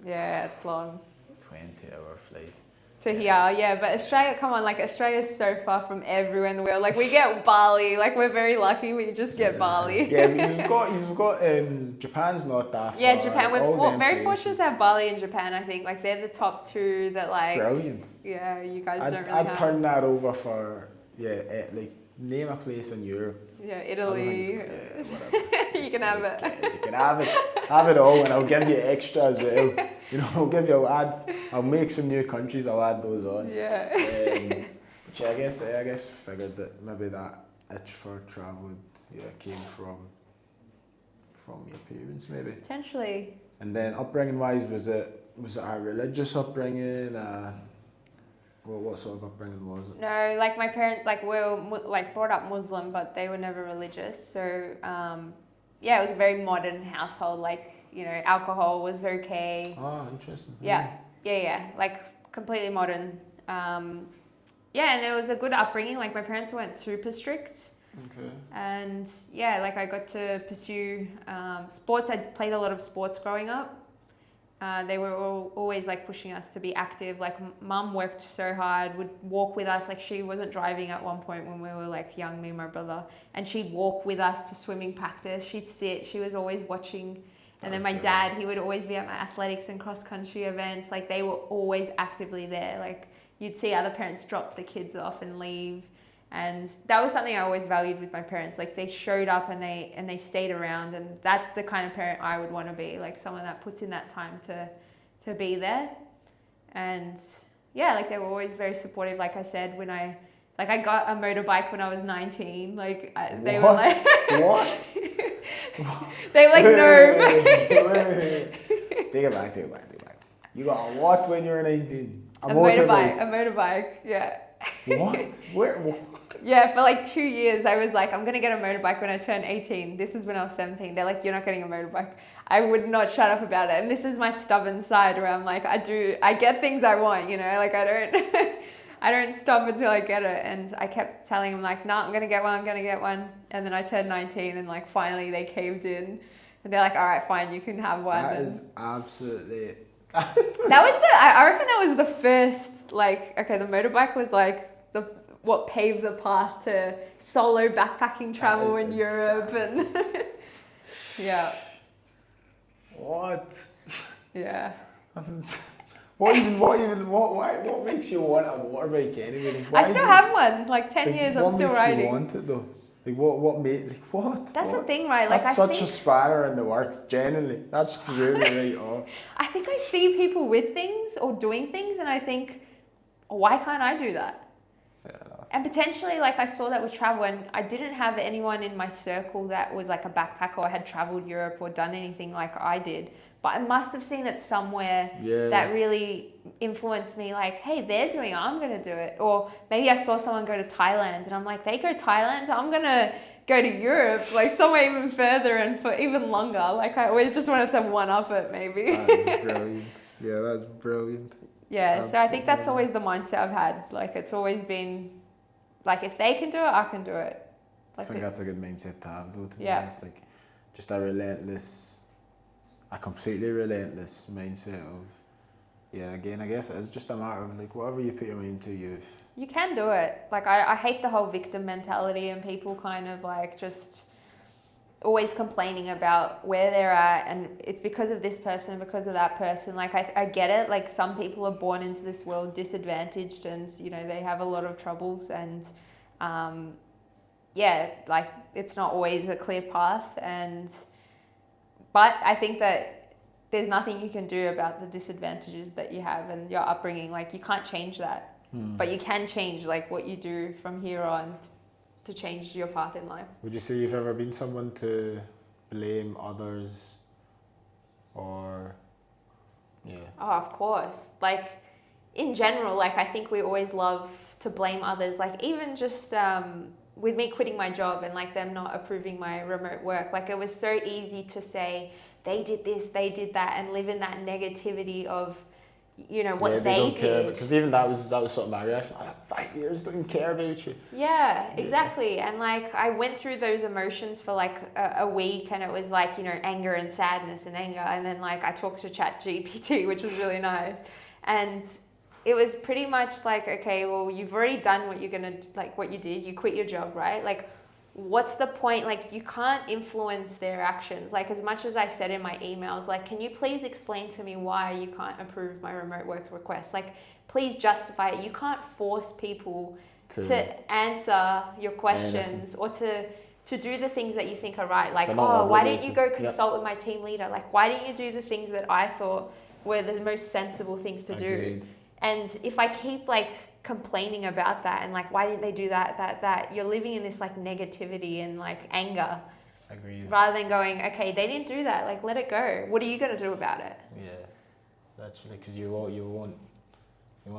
Yeah, it's long. 20-hour flight. To here, yeah, but Australia, come on, like Australia's so far from everywhere in the world. Like we get Bali, like we're very lucky. We just get Bali. Yeah, you've got Japan's not that far. Yeah, Japan. Like, We're very fortunate to have Bali and Japan. I think like they're the top two that like. It's brilliant. Yeah, you guys don't really I'd have. turn that over for like name a place in Europe. Yeah, Italy. Whatever. You can have it. You can have it all, and I'll give you extra as well. You know, I'll make some new countries. I'll add those on. Yeah. Which I guess figured that maybe that itch for travel, came from your parents maybe. Potentially. And then upbringing wise, was it a religious upbringing? What sort of upbringing was it? No, like my parents, like were like brought up Muslim, but they were never religious. So it was a very modern household. Like alcohol was okay. Oh, interesting. Yeah, like completely modern. And it was a good upbringing. Like my parents weren't super strict. Okay. And like I got to pursue sports. I played a lot of sports growing up. They were always like pushing us to be active. Like mum worked so hard, would walk with us. Like she wasn't driving at one point when we were like young, me and my brother, and she'd walk with us to swimming practice. She'd sit. She was always watching. And then my dad, he would always be at my athletics and cross country events. Like they were always actively there. Like you'd see other parents drop the kids off and leave. And that was something I always valued with my parents. Like they showed up and they stayed around, and that's the kind of parent I would want to be, like someone that puts in that time to be there. And yeah, like they were always very supportive. Like I said, when I got a motorbike when I was 19, like they were like what? They were like wait. Take it back. You got a what when you were 19? A motorbike, yeah. What? Where? Yeah, for like 2 years, I was like, I'm going to get a motorbike when I turn 18. This is when I was 17. They're like, you're not getting a motorbike. I would not shut up about it. And this is my stubborn side where I'm like, I get things I want, you know, like I don't stop until I get it. And I kept telling them like, no, I'm going to get one. And then I turned 19 and like finally they caved in. And they're like, all right, fine, you can have one. That is absolutely... I reckon that was the first, like, okay, the motorbike was like what paved the path to solo backpacking travel in Europe and yeah. What? Yeah. What makes you want a motorbike anyway? I still have one. Like 10 years, I'm still riding. What makes you want it though? Like what? That's the thing, right? Like that's such a spanner in the works. Genuinely, that's really right off. I think I see people with things or doing things, and I think, why can't I do that? Fair enough. And potentially, like I saw that with travel, and I didn't have anyone in my circle that was like a backpacker or had traveled Europe or done anything like I did. But I must have seen it somewhere that really influenced me. Like, hey, they're doing it, I'm going to do it. Or maybe I saw someone go to Thailand and I'm like, they go to Thailand, I'm going to go to Europe, like somewhere even further and for even longer. Like I always just wanted to one-up it maybe. That's brilliant. Yeah, that's brilliant. Yeah, so I think that's always the mindset I've had. Like it's always been, like if they can do it, I can do it. Like I think that's a good mindset to have though, to be Yeah. honest. Like just a completely relentless mindset of, yeah, again, I guess it's just a matter of like whatever you put your mind to, you can do it. Like I hate the whole victim mentality and people kind of like just always complaining about where they're at and it's because of this person, because of that person. Like I get it. Like some people are born into this world disadvantaged and, you know, they have a lot of troubles and yeah, like it's not always a clear path but I think that there's nothing you can do about the disadvantages that you have and your upbringing. Like you can't change that. But you can change like what you do from here on to change your path in life. Would you say you've ever been someone to blame others or, yeah? Oh, of course. Like in general, like I think we always love to blame others. Like even just with me quitting my job and like them not approving my remote work, like it was so easy to say they did this, they did that, and live in that negativity of, you know, what they did. Because even that was sort of my reaction. 5 years, don't care about you. Yeah, exactly. And like I went through those emotions for like a week, and it was like, you know, anger and sadness and anger, and then like I talked to ChatGPT, which was really nice, and it was pretty much like, okay, well, you've already done what you're gonna, like what you did, you quit your job, right? Like what's the point? Like you can't influence their actions. Like as much as I said in my emails, like, can you please explain to me why you can't approve my remote work request? Like, please justify it. You can't force people to answer your questions or to do the things that you think are right. Like, oh, why didn't you go consult with my team leader? Like, why didn't you do the things that I thought were the most sensible things to do? And if I keep like complaining about that and like, why didn't they do that, you're living in this like negativity and like anger. Agreed. Rather than going, okay, they didn't do that, like let it go. What are you going to do about it? Yeah, that's because you won't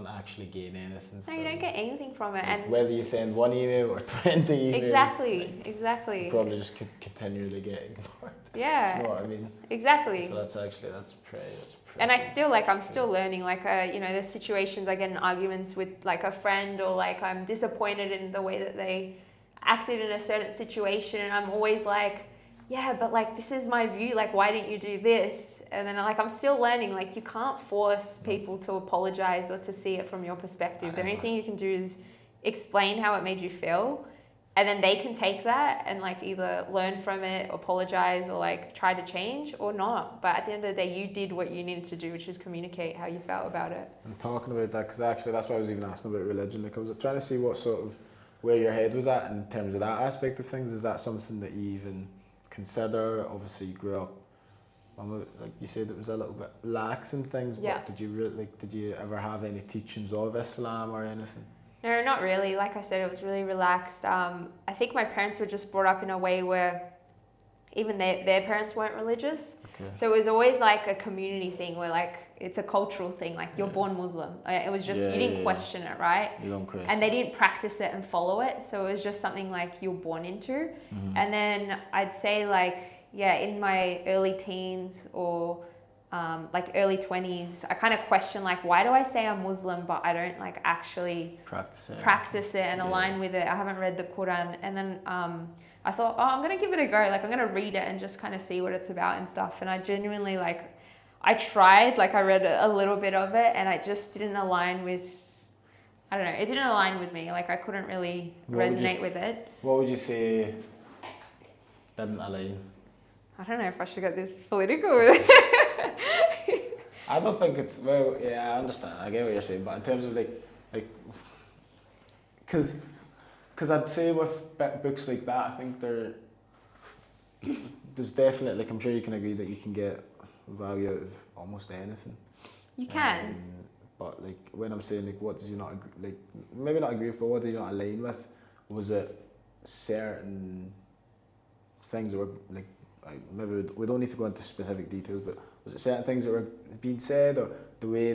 actually gain anything. No, you don't get anything from it. Like and whether you send 1 email or 20 emails. Exactly. You probably just continually get ignored. Yeah. Do you know what I mean? Exactly. So that's pretty. And I'm still learning, like, you know, there's situations I get in arguments with like a friend or like I'm disappointed in the way that they acted in a certain situation. And I'm always like, yeah, but like this is my view, like why didn't you do this? And then like I'm still learning, like you can't force people to apologize or to see it from your perspective. The only thing you can do is explain how it made you feel, and then they can take that and like either learn from it, apologize, or like try to change or not. But at the end of the day, you did what you needed to do, which is communicate how you felt about it. And talking about that, because actually that's why I was even asking about religion. Like I was trying to see what sort of, where your head was at in terms of that aspect of things. Is that something that you even consider? Obviously you grew up, like you said, it was a little bit lax in things, Yeah. but did you ever have any teachings of Islam or anything? No, not really. Like I said, it was really relaxed. I think my parents were just brought up in a way where even their parents weren't religious. Okay. So it was always like a community thing where like it's a cultural thing, like you're born Muslim. It was just, you didn't question it, right? You don't question. And they didn't practice it and follow it. So it was just something like you're born into. Mm-hmm. And then I'd say like, yeah, in my early teens or like early 20s, I kind of question like, why do I say I'm Muslim but I don't like actually practice it and align with it? I haven't read the Quran. And then I thought, oh, I'm going to give it a go. Like I'm going to read it and just kind of see what it's about and stuff. And I genuinely like, I tried, like I read a little bit of it and I just didn't align with, I don't know, it didn't align with me. Like I couldn't really resonate with it. What would you say didn't align? I don't know if I should get this political with it. I don't think it's, well, yeah, I understand. I get what you're saying, but in terms of like, because I'd say with books like that, I think there's definitely, like I'm sure you can agree that you can get value out of almost anything. You can. But like when I'm saying like what did you not agree, like maybe not agree with, but what did you not align with? Was it certain things that were like, maybe we don't need to go into specific details, but was it certain things that were being said, or the way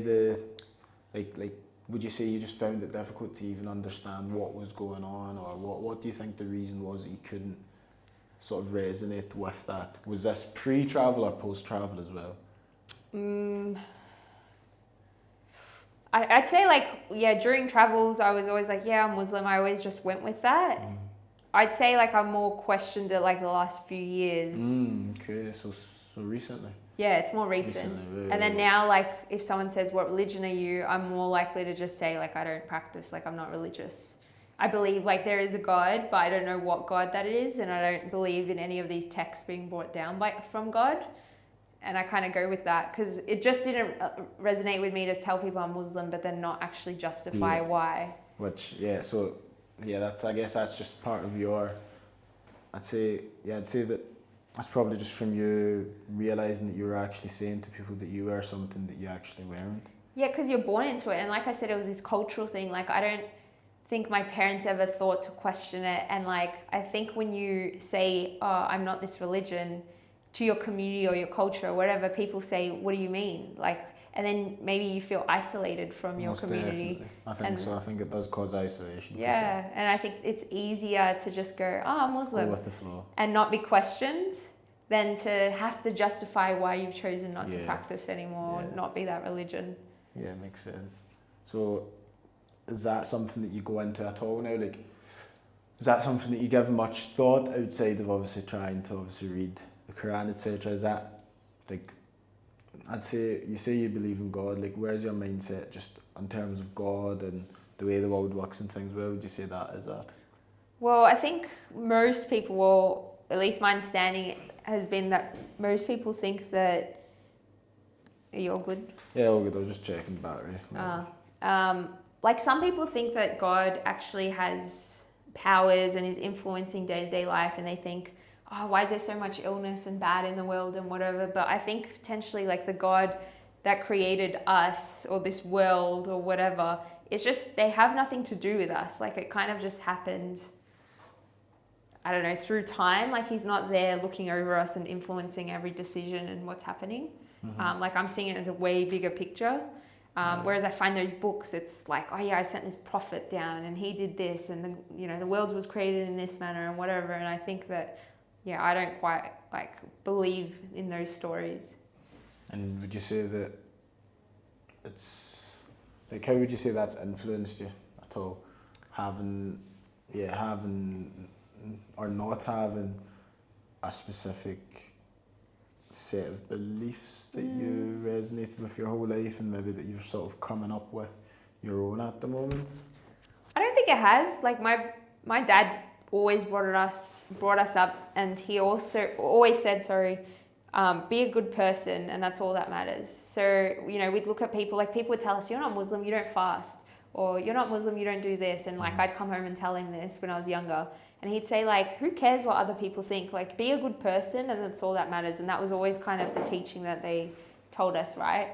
like would you say you just found it difficult to even understand what was going on, or what do you think the reason was that you couldn't sort of resonate with that? Was this pre-travel or post-travel as well? I'd say like, yeah, during travels I was always like, yeah, I'm Muslim. I always just went with that. I'd say like I more questioned it like the last few years. Okay, so recently. Yeah, it's more recent. And then now like if someone says, what religion are you? I'm more likely to just say like I don't practice, like I'm not religious. I believe like there is a God, but I don't know what God that is, and I don't believe in any of these texts being brought down from God. And I kind of go with that because it just didn't resonate with me to tell people I'm Muslim, but then not actually justify why. Which, so I guess that's just part of your, I'd say that that's probably just from you realising that you were actually saying to people that you were something that you actually weren't. Yeah, because you're born into it. And like I said, it was this cultural thing. Like I don't think my parents ever thought to question it. And like, I think when you say, oh, I'm not this religion, to your community or your culture or whatever, people say, what do you mean? Like, and then maybe you feel isolated from your community. Definitely. I think so. I think it does cause isolation. Yeah, for sure. and I think it's easier to just go, oh, I'm Muslim. Go with the flow. And not be questioned than to have to justify why you've chosen not to practice anymore, not be that religion. Yeah, it makes sense. So is that something that you go into at all now? Like, is that something that you give much thought outside of obviously trying to read the Quran, etc.? Is that like, I'd say you believe in God, like where's your mindset just in terms of God and the way the world works and things? Where would you say that is at? Well, I think most people, well, at least my understanding has been that most people think that, are you all good? Yeah, all good. I was just checking the battery. Like some people think that God actually has powers and is influencing day-to-day life, and they think, oh, why is there so much illness and bad in the world and whatever? But I think potentially like the God that created us or this world or whatever, it's just, they have nothing to do with us. Like it kind of just happened, I don't know, through time. Like he's not there looking over us and influencing every decision and what's happening. Like I'm seeing it as a way bigger picture. Whereas I find those books, it's like, oh yeah, I sent this prophet down and he did this, and the world was created in this manner and whatever. And I think that, yeah, I don't quite like believe in those stories. And would you say that it's like, how would you say that's influenced you at all? Having or not having a specific set of beliefs that you resonated with your whole life, and maybe that you're sort of coming up with your own at the moment? I don't think it has. Like my dad always brought us up, and he also always said, be a good person, and that's all that matters. So, you know, we'd look at people, like people would tell us, you're not Muslim, you don't fast, or you're not Muslim, you don't do this. And like I'd come home and tell him this when I was younger, and he'd say like, who cares what other people think? Like, be a good person, and that's all that matters. And that was always kind of the teaching that they told us, right?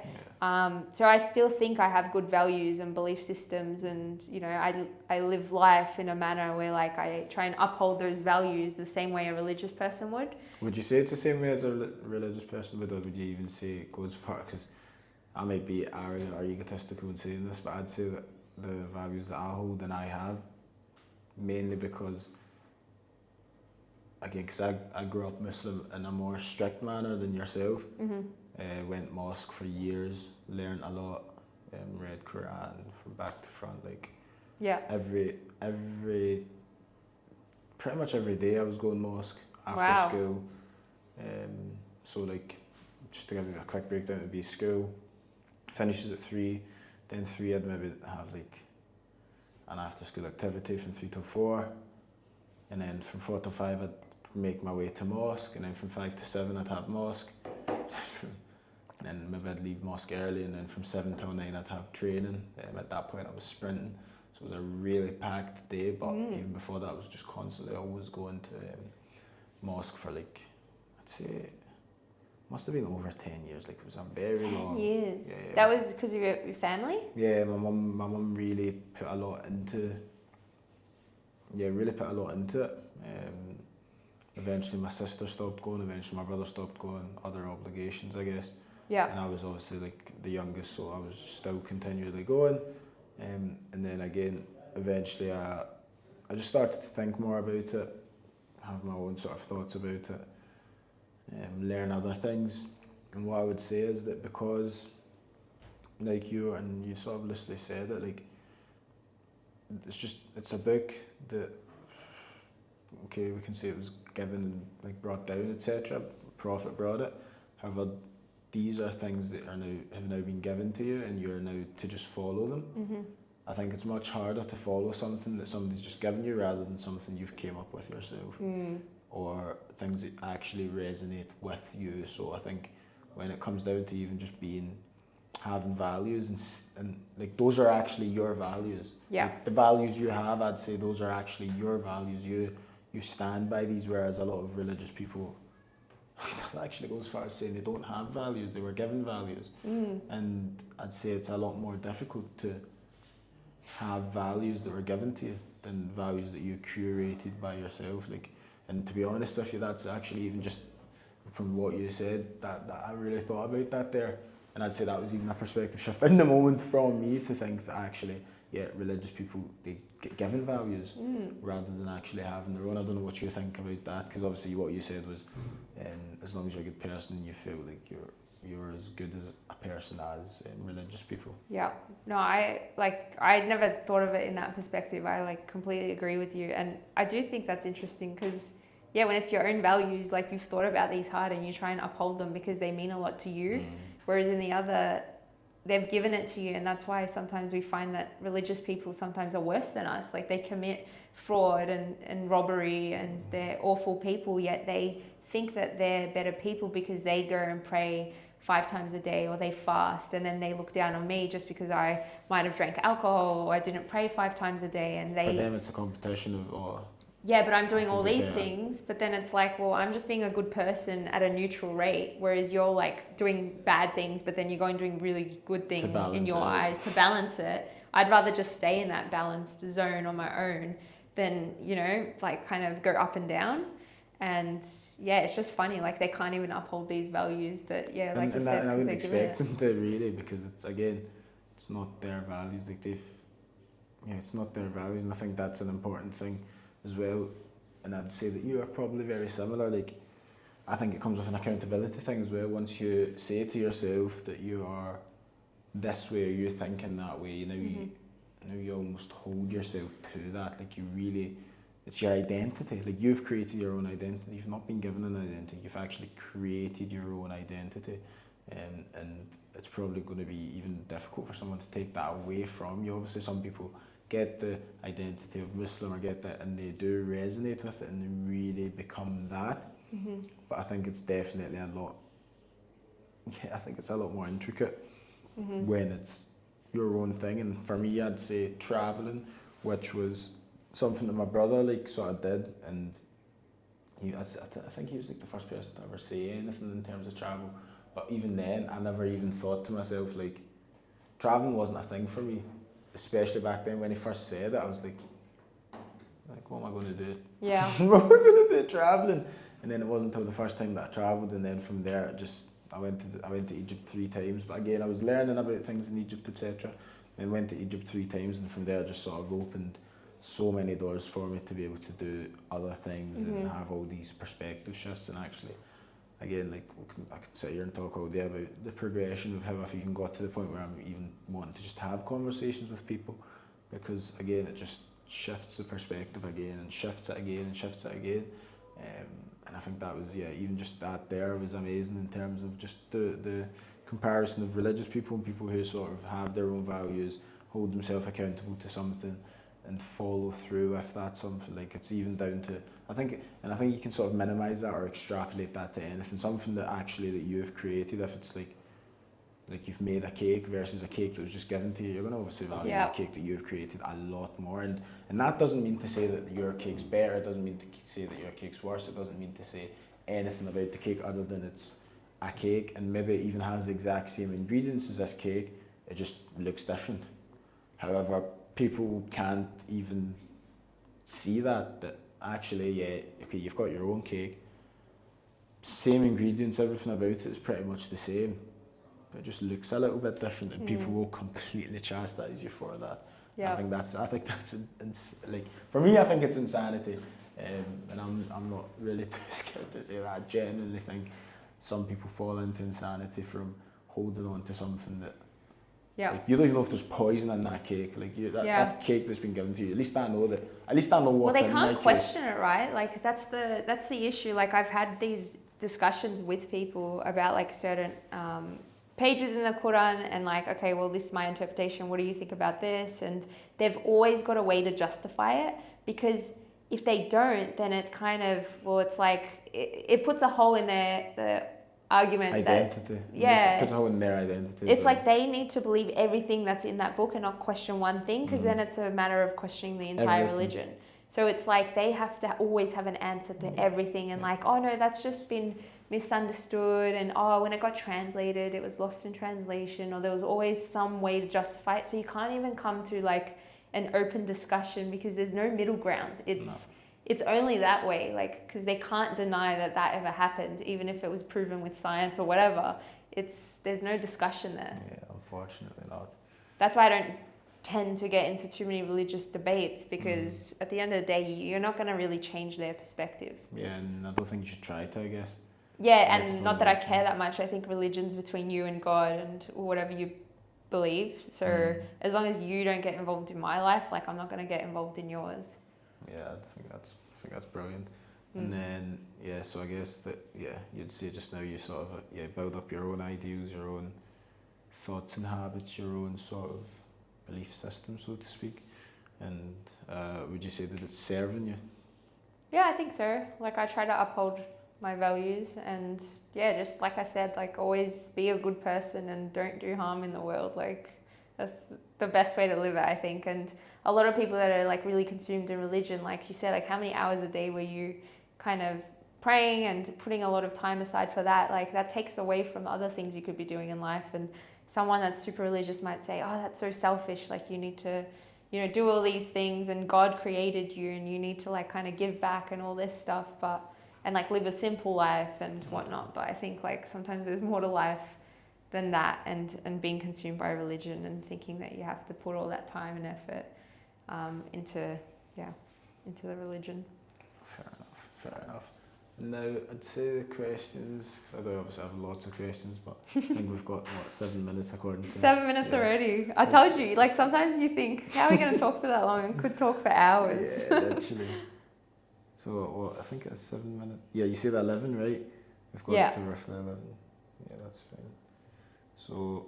So I still think I have good values and belief systems, and you know, I live life in a manner where like I try and uphold those values the same way a religious person would. Would you say it's the same way as a religious person would, or would you even say it goes far? Because I might be arrogant or egotistical in saying this, but I'd say that the values that I hold and I have, mainly because, again, because I grew up Muslim in a more strict manner than yourself. Went mosque for years, learned a lot, read Quran from back to front. Like, pretty much every day I was going mosque after school. So like, just to give you a quick breakdown, it'd be school, finishes at 3, then 3 I'd maybe have like an after school activity from 3 till 4, and then from 4 till 5 I'd make my way to mosque, and then from 5 to 7 I'd have mosque. And then maybe I'd leave mosque early, and then from 7 till 9 I'd have training. At that point I was sprinting, so it was a really packed day, but even before that I was just constantly always going to mosque for like, I'd say, must have been over 10 years, like it was a very 10 long... years? Yeah. That was because of your family? Yeah, my mum really put a lot into it. Eventually my sister stopped going, eventually my brother stopped going, other obligations I guess. Yeah. And I was obviously like the youngest, so I was still continually going. And then again, eventually I just started to think more about it, have my own sort of thoughts about it, learn other things. And what I would say is that because, like you sort of loosely said it, like, it's a book that, okay, we can say it was given and like brought down, etc. Prophet brought it. However, these are things that have now been given to you, and you're now to just follow them. I think it's much harder to follow something that somebody's just given you rather than something you've came up with yourself, or things that actually resonate with you. So I think when it comes down to even just having values and like, those are actually your values. Yeah. Like, the values you have, I'd say those are actually your values. You stand by these, whereas a lot of religious people actually goes as far as saying they don't have values, they were given values. And I'd say it's a lot more difficult to have values that were given to you than values that you curated by yourself. Like, and to be honest with you, that's actually even just from what you said, that I really thought about that there. And I'd say that was even a perspective shift in the moment from me to think that actually, yeah, religious people, they get given values rather than actually having their own. I don't know what you think about that, because obviously what you said was, as long as you're a good person, you feel like you're as good as a person as religious people. Yeah. No, I never thought of it in that perspective. I like completely agree with you, and I do think that's interesting because, yeah, when it's your own values, like you've thought about these hard and you try and uphold them because they mean a lot to you. Whereas in the other, they've given it to you, and that's why sometimes we find that religious people sometimes are worse than us. Like, they commit fraud and robbery, and they're awful people, yet they think that they're better people because they go and pray 5 times a day, or they fast, and then they look down on me just because I might have drank alcohol or I didn't pray 5 times a day. And for them it's a competition of, yeah, but I'm doing all these things, but then it's like, well, I'm just being a good person at a neutral rate, whereas you're like doing bad things, but then you're going doing really good things in your eyes to balance it. I'd rather just stay in that balanced zone on my own than, you know, like kind of go up and down. And yeah, it's just funny, like they can't even uphold these values that, yeah, like you said, and I wouldn't expect them to, really, because it's not their values. Like it's not their values, and I think that's an important thing as well. And I'd say that you are probably very similar. Like, I think it comes with an accountability thing as well. Once you say to yourself that you are this way, or you're thinking that way, you almost hold yourself to that. Like, you really it's your identity. Like, you've created your own identity. You've not been given an identity. You've actually created your own identity. And it's probably going to be even difficult for someone to take that away from you. Obviously, some people get the identity of Muslim or get that, and they do resonate with it, and they really become that. But I think it's definitely a lot. Yeah, I think it's a lot more intricate when it's your own thing. And for me, I'd say traveling, which was something that my brother like sort of did, and I think he was like the first person to ever say anything in terms of travel. But even then, I never even thought to myself, like, traveling wasn't a thing for me, especially back then when he first said it. I was like, what am I going to do? Yeah. What am I going to do traveling? And then it wasn't until the first time that I travelled, and then from there, I went to Egypt 3 times. But again, I was learning about things in Egypt, etc. And went to Egypt 3 times, and from there, it just sort of opened so many doors for me to be able to do other things and have all these perspective shifts. And actually, again, like, I could sit here and talk all day about the progression of how I've even got to the point where I'm even wanting to just have conversations with people, because again, it just shifts the perspective again and shifts it again and shifts it again. And I think that was, even just that there was amazing in terms of just the comparison of religious people and people who sort of have their own values, hold themselves accountable to something, and follow through if that's something. Like, it's even down to, I think you can sort of minimise that or extrapolate that to anything, something that actually that you've created. If it's like you've made a cake versus a cake that was just given to you, you're going to obviously value the cake that you've created a lot more. And that doesn't mean to say that your cake's better, it doesn't mean to say that your cake's worse, it doesn't mean to say anything about the cake other than it's a cake, and maybe it even has the exact same ingredients as this cake, it just looks different. However, people can't even see that actually, okay, you've got your own cake, same ingredients, everything about it is pretty much the same, but it just looks a little bit different, and people will completely chastise you for that. I think that's like, for me, I think it's insanity, and I'm not really too scared to say that. I genuinely think some people fall into insanity from holding on to something that, like, you don't even know if there's poison in that cake. Like, that's cake that's been given to you. At least I know that. At least I know what's in my cake. Well, they can't question it, right? Like, that's the issue. Like, I've had these discussions with people about like certain pages in the Quran, and like, okay, well, this is my interpretation. What do you think about this? And they've always got a way to justify it, because if they don't, then it kind of, well, it's like it puts a hole in their argument. Identity. It puts a hole in their identity. It's like they need to believe everything that's in that book and not question one thing, because then it's a matter of questioning the entire religion. So it's like they have to always have an answer to everything, and like, oh no, that's just been misunderstood, and oh, when it got translated, it was lost in translation, or there was always some way to justify it. So you can't even come to like an open discussion, because there's no middle ground. It's only that way, like, because they can't deny that ever happened, even if it was proven with science or whatever. There's no discussion there. Yeah, unfortunately not. That's why I don't tend to get into too many religious debates, because at the end of the day, you're not going to really change their perspective. Yeah, and I don't think you should try to, I guess. Yeah, and not that I care that much. I think religion's between you and God and whatever you believe. So as long as you don't get involved in my life, like, I'm not going to get involved in yours. Yeah, I think that's brilliant. And then, so I guess that, you'd say just now you sort of, build up your own ideals, your own thoughts and habits, your own sort of belief system, so to speak. And would you say that it's serving you? Yeah, I think so. Like, I try to uphold my values, and just like I said, like, always be a good person and don't do harm in the world. Like, that's the best way to live it, I think. And a lot of people that are like really consumed in religion, like you said, like, how many hours a day were you kind of praying and putting a lot of time aside for that? Like, that takes away from other things you could be doing in life. And someone that's super religious might say, oh, that's so selfish, like, you need to, do all these things, and God created you, and you need to like kind of give back and all this stuff, and like live a simple life and whatnot. But I think like sometimes there's more to life than that, and being consumed by religion and thinking that you have to put all that time and effort into the religion. Fair enough. Now, I'd say the questions, I do obviously have lots of questions, but I think we've got, 7 minutes according to 7 minutes already. I told you, like, sometimes you think, how are we going to talk for that long? And could talk for hours. Yeah, literally. So well, I think it's 7 minutes. Yeah, you said 11, right? We've got Yeah. it to roughly 11. Yeah, that's fine. So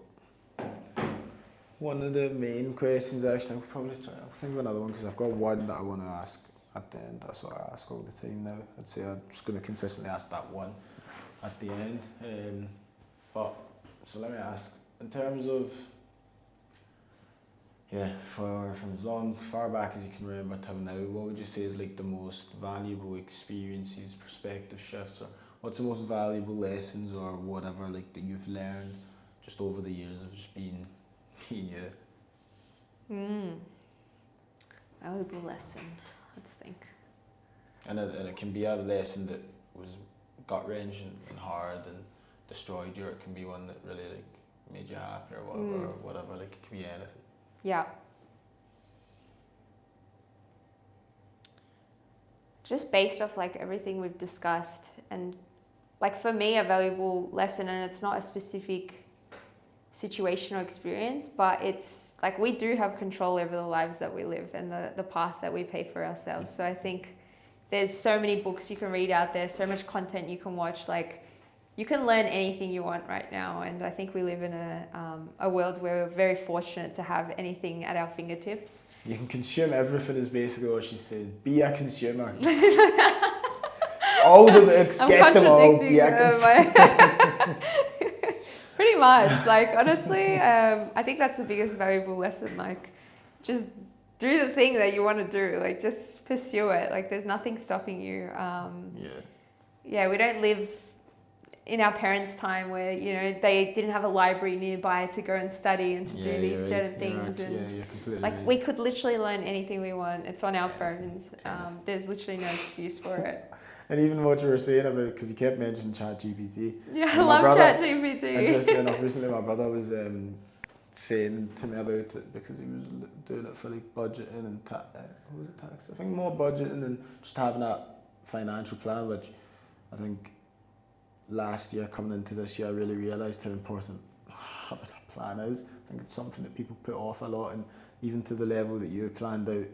one of the main questions, actually, I'll probably try. I'll think of another one because I've got one that I want to ask at the end. That's what I ask all the time now. I'd say I'm just going to consistently ask that one at the end. But so let me ask, in terms of from as far back as you can remember till now, what would you say is like the most valuable experiences, perspective shifts, or what's the most valuable lessons or whatever like that you've learned just over the years of just being you? Valuable lesson. Let's think. And it can be a lesson that was gut wrenching and hard and destroyed you, or it can be one that really like made you happy or whatever. Like it can be anything. Yeah. Just based off like everything we've discussed, and like for me a valuable lesson, and it's not a specific situation or experience, but it's like we do have control over the lives that we live and the path that we pay for ourselves. So I think there's so many books you can read out there, so much content you can watch, like you can learn anything you want right now. And I think we live in a world where we're very fortunate to have anything at our fingertips. You can consume everything is basically what she said. Be a consumer. All the books, get them all, be a consumer. Pretty much, like honestly, I think that's the biggest valuable lesson. Like, just do the thing that you want to do. Like, just pursue it. Like, there's nothing stopping you. Yeah, we don't live in our parents' time where they didn't have a library nearby to go and study and to do these certain things. And you're completely like right. we could literally learn anything we want. It's on our phones. There's literally no excuse for it. And even what you were saying about, because you kept mentioning ChatGPT. Yeah, I love ChatGPT. Interesting enough, recently my brother was saying to me about it because he was doing it for like budgeting and tax. I think more budgeting and just having that financial plan, which I think last year coming into this year I really realised how important having a plan is. I think it's something that people put off a lot, and even to the level that you planned out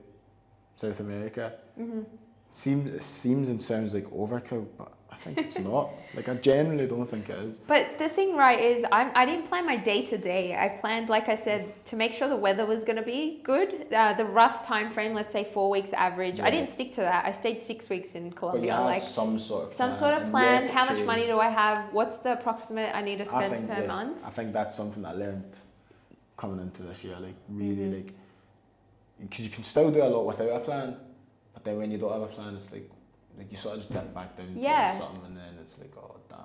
South America. Mm-hmm. Seems and sounds like overkill, but I think it's not. Like I genuinely don't think it is. But the thing, right, is I didn't plan my day to day. I planned, like I said, to make sure the weather was going to be good. The rough time frame, let's say 4 weeks average. Yeah. I didn't stick to that. I stayed 6 weeks in Colombia. But you had like some sort of plan. Yes, how much money do I have? What's the approximate I need to spend per month? I think that's something I learned coming into this year. Like really, like because you can still do a lot without a plan. But then when you don't have a plan, it's like you sort of just dip back down to something, and then it's like, oh damn.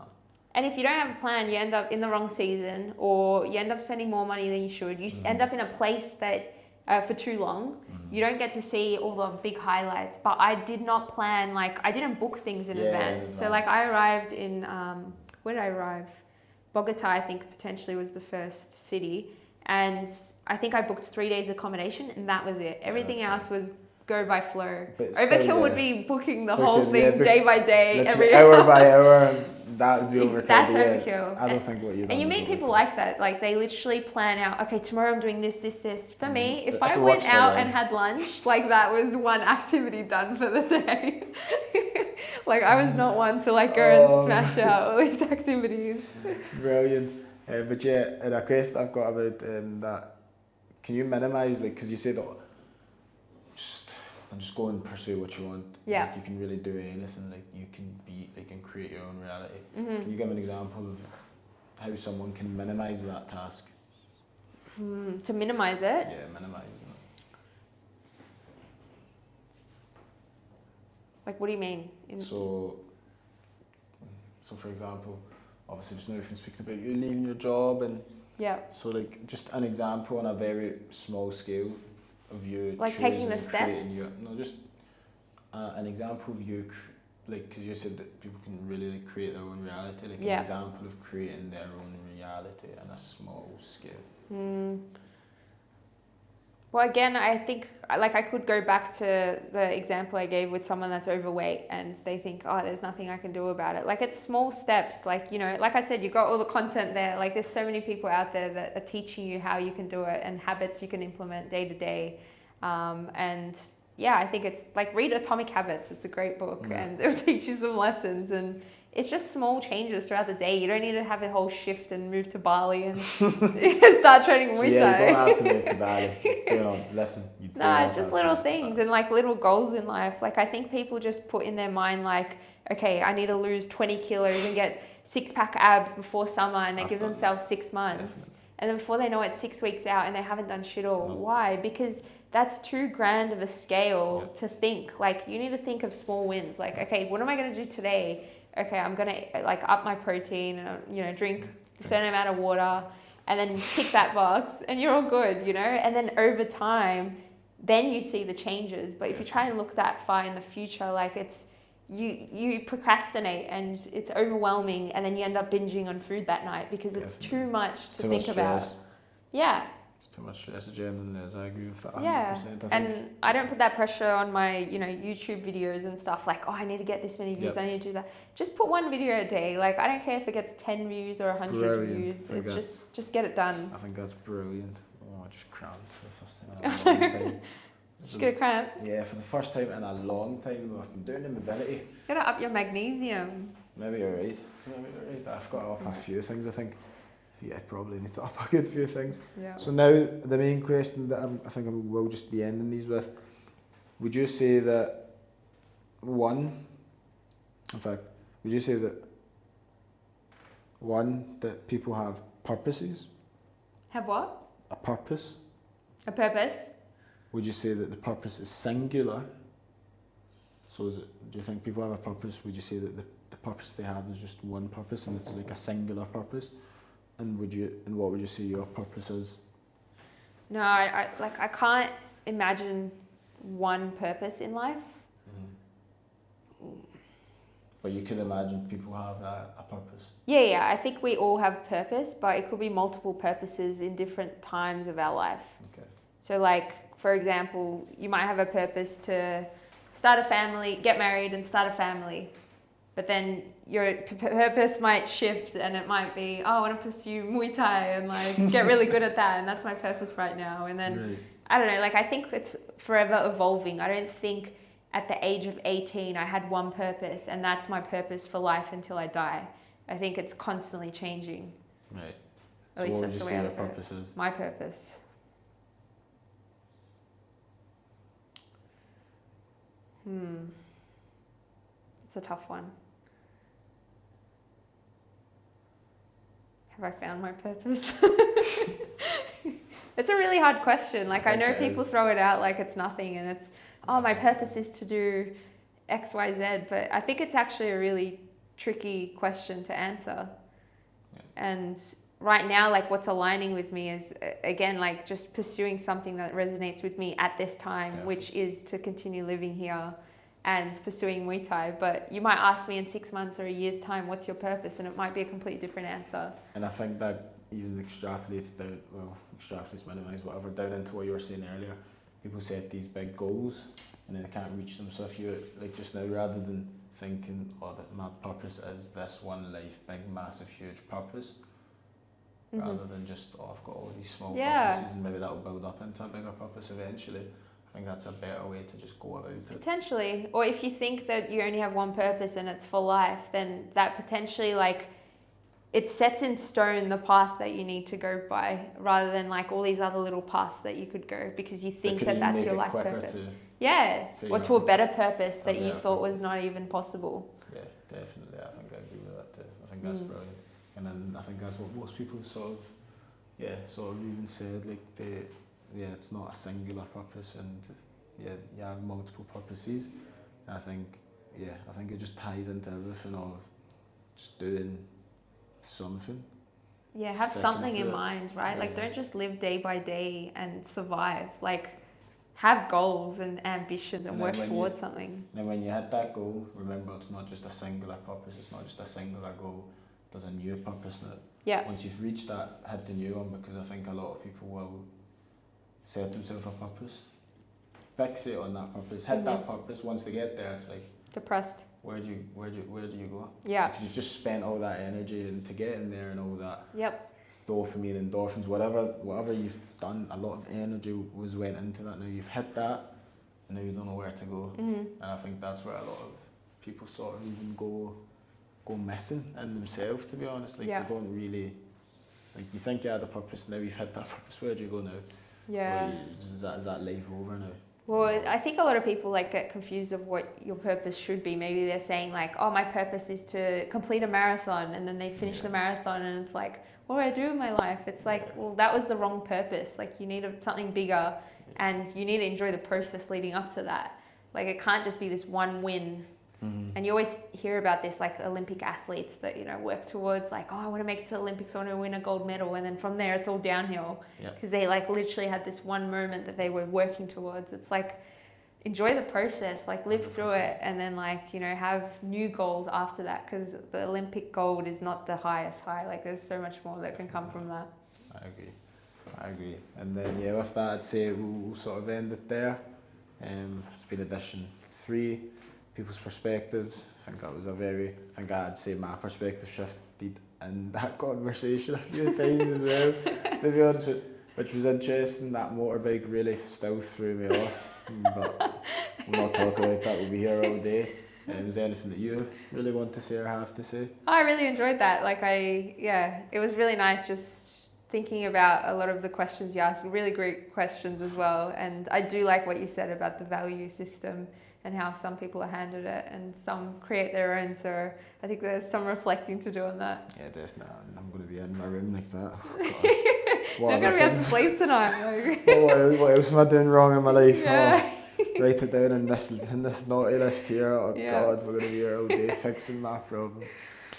And if you don't have a plan, you end up in the wrong season, or you end up spending more money than you should. You end up in a place that for too long. You don't get to see all the big highlights. But I did not plan, like I didn't book things in advance. So like I arrived in, where did I arrive? Bogota, I think potentially was the first city. And I think I booked 3 days accommodation, and that was it. Everything else was go by flow. Overkill would be booking the whole thing day by day, every hour by hour. That would be overkill. That's overkill. I don't think what you. And you meet people like that. Like they literally plan out. Okay, tomorrow I'm doing this. For me, if I went out and had lunch, like that was one activity done for the day. Like I was not one to like go and smash out all these activities. Brilliant. But yeah, a request I've got about that. Can you minimise, like, because you said just go and pursue what you want. Yeah. Like you can really do anything. Like you can create your own reality. Mm-hmm. Can you give an example of how someone can minimise that task? To minimise it? Yeah, minimise it. Like what do you mean? So for example, obviously just now we've been speaking about you leaving your job, and so like just an example on a very small scale of you like taking the steps. Just an example of you, like because you said that people can really like create their own reality. Like an example of creating their own reality on a small scale. Well, again, I think like I could go back to the example I gave with someone that's overweight and they think, oh, there's nothing I can do about it. Like it's small steps. Like, like I said, you've got all the content there. Like there's so many people out there that are teaching you how you can do it and habits you can implement day to day. And yeah, I think it's like read Atomic Habits. It's a great book and it'll teach you some lessons, and it's just small changes throughout the day. You don't need to have a whole shift and move to Bali and start training Muay Thai. Yeah, you don't have to move to Bali. Listen. No, it's just little things and like little goals in life. Like I think people just put in their mind like, okay, I need to lose 20 kilos and get 6-pack abs before summer, and they give themselves 6 months. Definitely. And then before they know it, 6 weeks out and they haven't done shit all. No. Why? Because that's too grand of a scale to think. Like you need to think of small wins. Like, okay, what am I going to do today? Okay, I'm going to like up my protein and, drink a certain amount of water, and then tick that box and you're all good, And then over time, then you see the changes. But if you try and look that far in the future, like it's, you procrastinate and it's overwhelming, and then you end up binging on food that night because it's too much to think about. Yeah. It's too much stress again, and I agree with that 100%. Yeah, and I don't put that pressure on my, YouTube videos and stuff like, oh, I need to get this many views, I need to do that. Just put one video a day. Like, I don't care if it gets 10 views or 100 views. It's just get it done. I think that's brilliant. Oh, I just cramped for the first time in a long time. Did you get a cramp? Yeah, for the first time in a long time, though. I've been doing mobility. You gotta up your magnesium. Maybe you're right. I've got to up a few things, I think. Yeah, probably need to up a good few things. Yeah. So now the main question that I think we'll just be ending these with, would you say that would you say that people have purposes? Have what? A purpose. A purpose? Would you say that the purpose is singular? So do you think people have a purpose? Would you say that the purpose they have is just one purpose and it's like a singular purpose? And what would you say your purpose is? No, I can't imagine one purpose in life. But you could imagine people have a purpose. Yeah, I think we all have purpose, but it could be multiple purposes in different times of our life. Okay. So like, for example, you might have a purpose to start a family, get married and start a family. But then your purpose might shift and it might be, oh, I want to pursue Muay Thai and like get really good at that, and that's my purpose right now. And then, really? I don't know, like I think it's forever evolving. I don't think at the age of 18 I had one purpose and that's my purpose for life until I die. I think it's constantly changing. Right. At least what that's would you the say way your purpose is? My purpose. It's a tough one. Have I found my purpose? It's a really hard question. Like I know people throw it out like it's nothing and it's, oh, my purpose is to do X, Y, Z, but I think it's actually a really tricky question to answer. Yeah. And right now, like what's aligning with me is, again, like just pursuing something that resonates with me at this time, which is to continue living here and pursuing Muay Thai. But you might ask me in 6 months or a year's time, what's your purpose? And it might be a completely different answer. And I think that even extrapolates minimize whatever, down into what you were saying earlier. People set these big goals and then they can't reach them. So if you, like just now, rather than thinking, oh, that my purpose is this one life, big, massive, huge purpose, rather than just, oh, I've got all these small purposes and maybe that'll build up into a bigger purpose eventually. I think that's a better way to just go about it. Potentially. Or if you think that you only have one purpose and it's for life, then that potentially like it sets in stone the path that you need to go by, rather than like all these other little paths that you could go because you think that that's your life purpose. Or to a better purpose that you thought was not even possible. Yeah, definitely. I think I agree with that too. I think that's brilliant. And then I think that's what most people sort of even said, like it's not a singular purpose, and you have multiple purposes. And I think it just ties into everything of just doing something. Yeah, have something in mind, right? Like don't just live day by day and survive. Like have goals and ambitions and work towards something. And when you hit that goal, remember it's not just a singular purpose, it's not just a singular goal. There's a new purpose in it. Yeah. Once you've reached that, hit the new one, because I think a lot of people will set themselves a purpose, fixate on that purpose, hit that purpose. Once they get there, it's like depressed. Where do you go? Yeah. Because you've just spent all that energy into getting there and all that. Yep. Dopamine, endorphins, whatever you've done, a lot of energy went into that. Now you've hit that. and now you don't know where to go. Mm-hmm. And I think that's where a lot of people sort of even go missing in themselves, to be honest. Like Yeah. they don't really, like you think you had a purpose, now you've hit that purpose, where do you go now? Yeah. Or is that life over now? Well, I think a lot of people like get confused of what your purpose should be. Maybe they're saying like, oh, my purpose is to complete a marathon, and then they finish the marathon and it's like, what do I do in my life? It's like, well, that was the wrong purpose. Like you need something bigger, and you need to enjoy the process leading up to that. Like it can't just be this one win. Mm-hmm. And you always hear about this, like Olympic athletes that, you know, work towards like, oh, I want to make it to the Olympics, I want to win a gold medal. And then from there, it's all downhill because they like literally had this one moment that they were working towards. It's like, enjoy the process, like live 100%. Through it, and then like, you know, have new goals after that, because the Olympic gold is not the highest high. Like there's so much more that can come from that. I agree. And then yeah, with that, I'd say we'll sort of end it there. It's been edition 3, people's perspectives. I think I'd say my perspective shifted in that conversation a few times as well, to be honest, which was interesting. That motorbike really still threw me off, but we'll not talk about that, we'll be here all day. Is there anything that you really want to say or have to say? I really enjoyed that. Like it was really nice just thinking about a lot of the questions you asked, really great questions as well. And I do like what you said about the value system and how some people are handed it and some create their own. So I think there's some reflecting to do on that. Yeah, definitely. I'm going to be in my room like that. Oh, you're going to be able to sleep tonight. What else am I doing wrong in my life? Yeah. Oh, write it down in this naughty list here. Oh God, we're going to be here all day fixing that problem.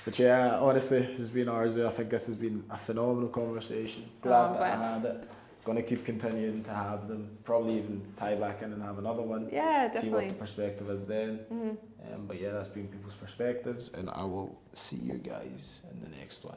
But yeah, honestly, this has been Arzu. I think this has been a phenomenal conversation. Glad that I had it. Going to keep continuing to have them. Probably even tie back in and have another one. Yeah, definitely. See what the perspective is then. Mm-hmm. But yeah, that's been people's perspectives, and I will see you guys in the next one.